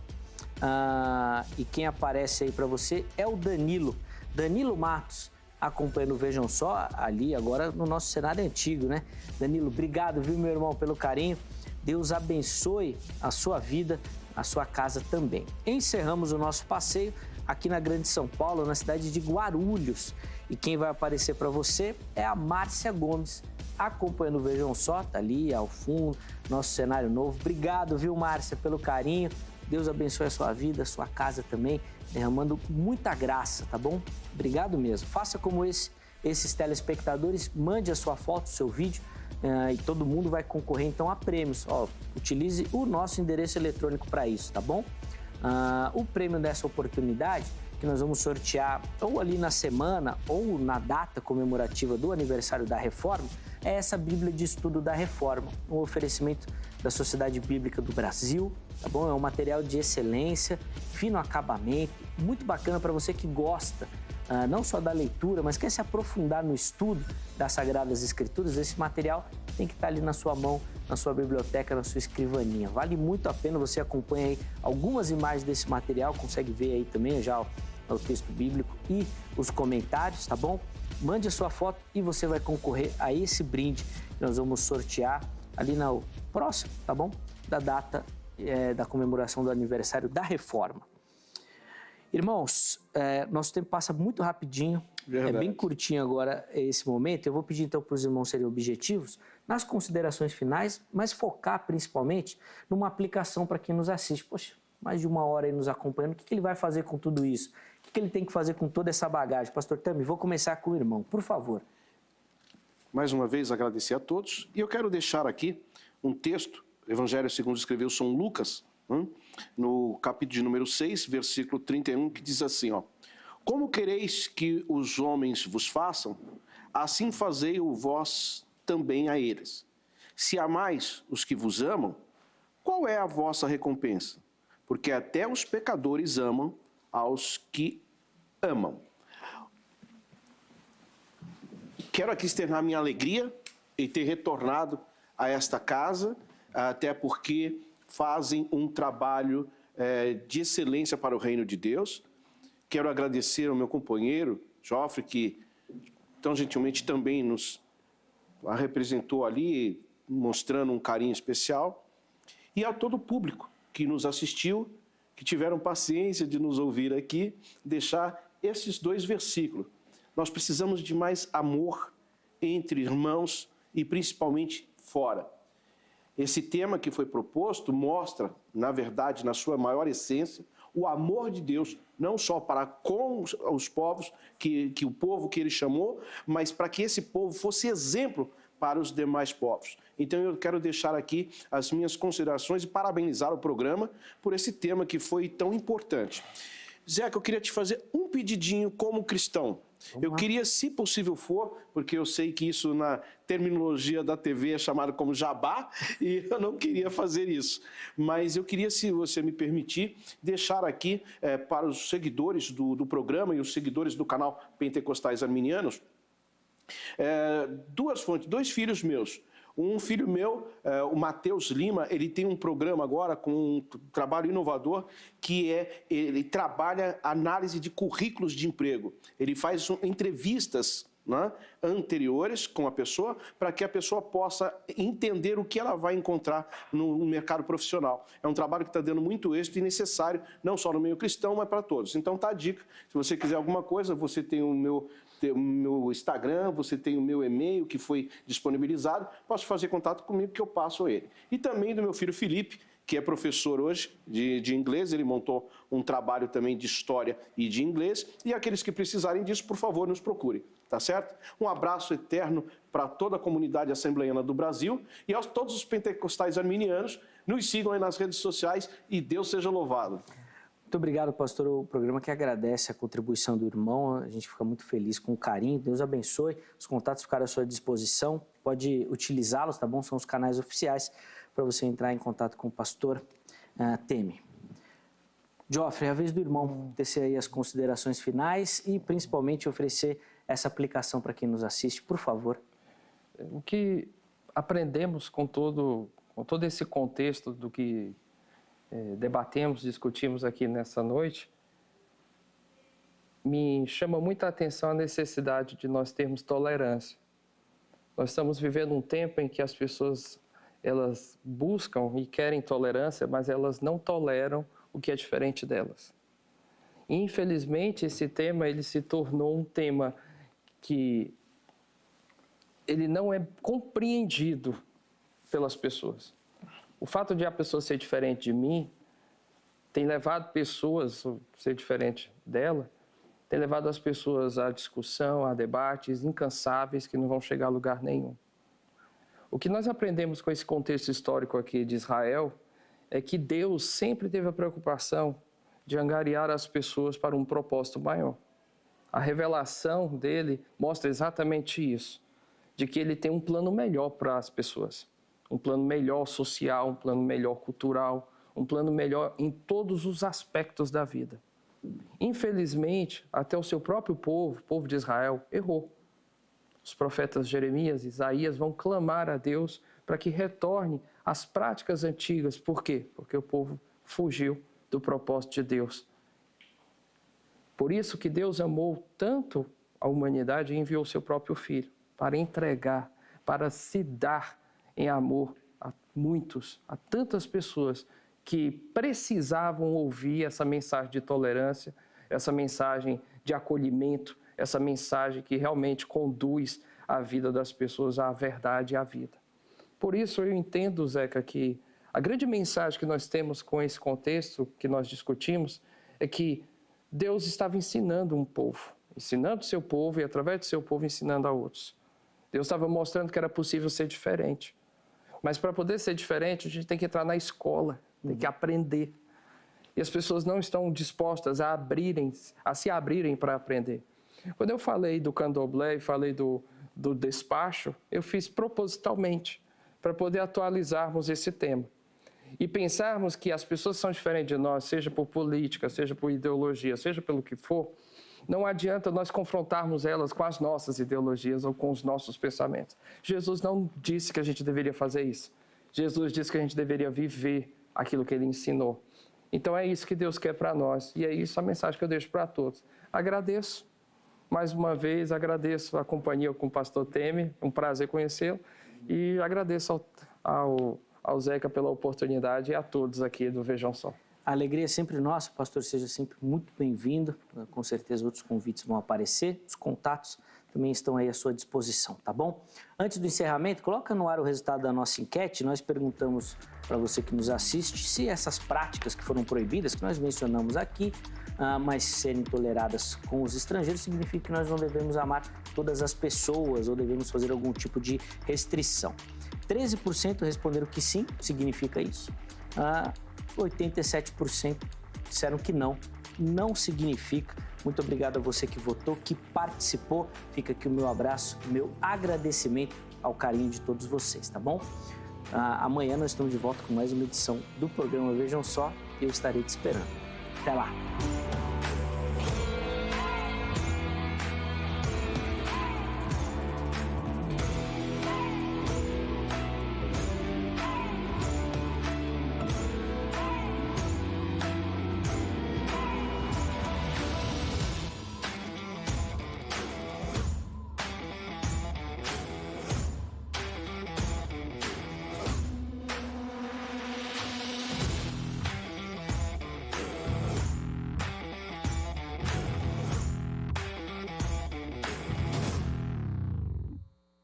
E quem aparece aí para você é o Danilo Matos, acompanhando o Vejam Só, ali agora no nosso cenário antigo, né? Danilo, obrigado, viu, meu irmão, pelo carinho. Deus abençoe a sua vida, a sua casa também. Encerramos o nosso passeio aqui na Grande São Paulo, na cidade de Guarulhos. E quem vai aparecer para você é a Márcia Gomes, acompanhando o Vejam Só, tá ali ao fundo, nosso cenário novo. Obrigado, viu, Márcia, pelo carinho. Deus abençoe a sua vida, a sua casa também, derramando muita graça, tá bom? Obrigado mesmo. Faça como esses telespectadores, mande a sua foto, o seu vídeo, e todo mundo vai concorrer então a prêmios. Utilize o nosso endereço eletrônico para isso, tá bom? O prêmio dessa oportunidade, que nós vamos sortear ou ali na semana ou na data comemorativa do aniversário da Reforma, é essa Bíblia de Estudo da Reforma, um oferecimento da Sociedade Bíblica do Brasil, tá bom? É um material de excelência, fino acabamento, muito bacana para você que gosta não só da leitura, mas quer se aprofundar no estudo das Sagradas Escrituras. Esse material tem que estar ali na sua mão, na sua biblioteca, na sua escrivaninha. Vale muito a pena, você acompanha aí algumas imagens desse material, consegue ver aí também já o texto bíblico e os comentários, tá bom? Mande a sua foto e você vai concorrer a esse brinde que nós vamos sortear ali no próximo, tá bom? Da data da comemoração do aniversário da Reforma. Irmãos, nosso tempo passa muito rapidinho. Verdade. É bem curtinho agora esse momento. Eu vou pedir então para os irmãos serem objetivos nas considerações finais, mas focar principalmente numa aplicação para quem nos assiste. Poxa, mais de 1 hora aí nos acompanhando, o que ele vai fazer com tudo isso? O que ele tem que fazer com toda essa bagagem? Pastor Tami, vou começar com o irmão, por favor. Mais uma vez, agradecer a todos. E eu quero deixar aqui um texto, Evangelho segundo escreveu São Lucas, no capítulo de número 6, versículo 31, que diz assim, ó: como quereis que os homens vos façam, assim fazei-o vós também a eles. Se amais os que vos amam, qual é a vossa recompensa? Porque até os pecadores amam aos que amam. Quero aqui externar minha alegria em ter retornado a esta casa, até porque fazem um trabalho de excelência para o reino de Deus. Quero agradecer ao meu companheiro, Geoffrey, que tão gentilmente também nos representou ali, mostrando um carinho especial. E a todo o público que nos assistiu, que tiveram paciência de nos ouvir aqui, deixar esses 2 versículos. Nós precisamos de mais amor entre irmãos e principalmente fora. Esse tema que foi proposto mostra, na verdade, na sua maior essência, o amor de Deus, não só para com os povos, que o povo que ele chamou, mas para que esse povo fosse exemplo para os demais povos. Então eu quero deixar aqui as minhas considerações e parabenizar o programa por esse tema que foi tão importante. Zeca, eu queria te fazer um pedidinho como cristão. Eu queria, se possível for, porque eu sei que isso na terminologia da TV é chamado como jabá, e eu não queria fazer isso. Mas eu queria, se você me permitir, deixar aqui para os seguidores do programa e os seguidores do canal Pentecostais Arminianos, duas fontes, 2 filhos meus. Um filho meu, o Matheus Lima, ele tem um programa agora com um trabalho inovador que ele trabalha análise de currículos de emprego. Ele faz entrevistas, né, anteriores com a pessoa para que a pessoa possa entender o que ela vai encontrar no mercado profissional. É um trabalho que está dando muito êxito e necessário, não só no meio cristão, mas para todos. Então tá a dica, se você quiser alguma coisa, você tem o meu Instagram, você tem o meu e-mail que foi disponibilizado, posso fazer contato comigo que eu passo a ele. E também do meu filho Felipe, que é professor hoje de inglês, ele montou um trabalho também de história e de inglês, e aqueles que precisarem disso, por favor, nos procurem, tá certo? Um abraço eterno para toda a comunidade assembleiana do Brasil e a todos os pentecostais arminianos, nos sigam aí nas redes sociais e Deus seja louvado. Muito obrigado, pastor. O programa que agradece a contribuição do irmão. A gente fica muito feliz com o carinho. Deus abençoe. Os contatos ficaram à sua disposição. Pode utilizá-los, tá bom? São os canais oficiais para você entrar em contato com o pastor Teme. Geoffrey, é a vez do irmão tecer aí as considerações finais e principalmente oferecer essa aplicação para quem nos assiste, por favor. O que aprendemos com todo esse contexto do que debatemos, discutimos aqui nessa noite, me chama muita atenção a necessidade de nós termos tolerância. Nós estamos vivendo um tempo em que as pessoas, elas buscam e querem tolerância, mas elas não toleram o que é diferente delas. Infelizmente, esse tema ele se tornou um tema que ele não é compreendido pelas pessoas. O fato de a pessoa ser diferente de mim tem levado pessoas a ser diferente dela, tem levado as pessoas à discussão, a debates incansáveis que não vão chegar a lugar nenhum. O que nós aprendemos com esse contexto histórico aqui de Israel é que Deus sempre teve a preocupação de angariar as pessoas para um propósito maior. A revelação dele mostra exatamente isso, de que ele tem um plano melhor para as pessoas. Um plano melhor social, um plano melhor cultural, um plano melhor em todos os aspectos da vida. Infelizmente, até o seu próprio povo, o povo de Israel, errou. Os profetas Jeremias e Isaías vão clamar a Deus para que retorne às práticas antigas. Por quê? Porque o povo fugiu do propósito de Deus. Por isso que Deus amou tanto a humanidade e enviou o seu próprio Filho para entregar, para se dar em amor a muitos, a tantas pessoas que precisavam ouvir essa mensagem de tolerância, essa mensagem de acolhimento, essa mensagem que realmente conduz a vida das pessoas à verdade e à vida. Por isso eu entendo, Zeca, que a grande mensagem que nós temos com esse contexto que nós discutimos é que Deus estava ensinando um povo, ensinando o seu povo e através do seu povo ensinando a outros. Deus estava mostrando que era possível ser diferente. Mas para poder ser diferente, a gente tem que entrar na escola, tem que aprender. E as pessoas não estão dispostas a se abrirem para aprender. Quando eu falei do candomblé e falei do despacho, eu fiz propositalmente, para poder atualizarmos esse tema. E pensarmos que as pessoas são diferentes de nós, seja por política, seja por ideologia, seja pelo que for, não adianta nós confrontarmos elas com as nossas ideologias ou com os nossos pensamentos. Jesus não disse que a gente deveria fazer isso. Jesus disse que a gente deveria viver aquilo que ele ensinou. Então é isso que Deus quer para nós. E é isso a mensagem que eu deixo para todos. Agradeço. Mais uma vez, agradeço a companhia com o pastor Teme. Um prazer conhecê-lo. E agradeço ao Zeca pela oportunidade e a todos aqui do Vejam Só. A alegria é sempre nossa, pastor, seja sempre muito bem-vindo. Com certeza outros convites vão aparecer, os contatos também estão aí à sua disposição, tá bom? Antes do encerramento, coloca no ar o resultado da nossa enquete. Nós perguntamos para você que nos assiste se essas práticas que foram proibidas, que nós mencionamos aqui, mas serem toleradas com os estrangeiros, significa que nós não devemos amar todas as pessoas ou devemos fazer algum tipo de restrição. 13% responderam que sim, significa isso. 87% disseram que não, não significa. Muito obrigado a você que votou, que participou. Fica aqui o meu abraço, o meu agradecimento ao carinho de todos vocês, tá bom? Amanhã nós estamos de volta com mais uma edição do programa Vejam Só e eu estarei te esperando. Até lá!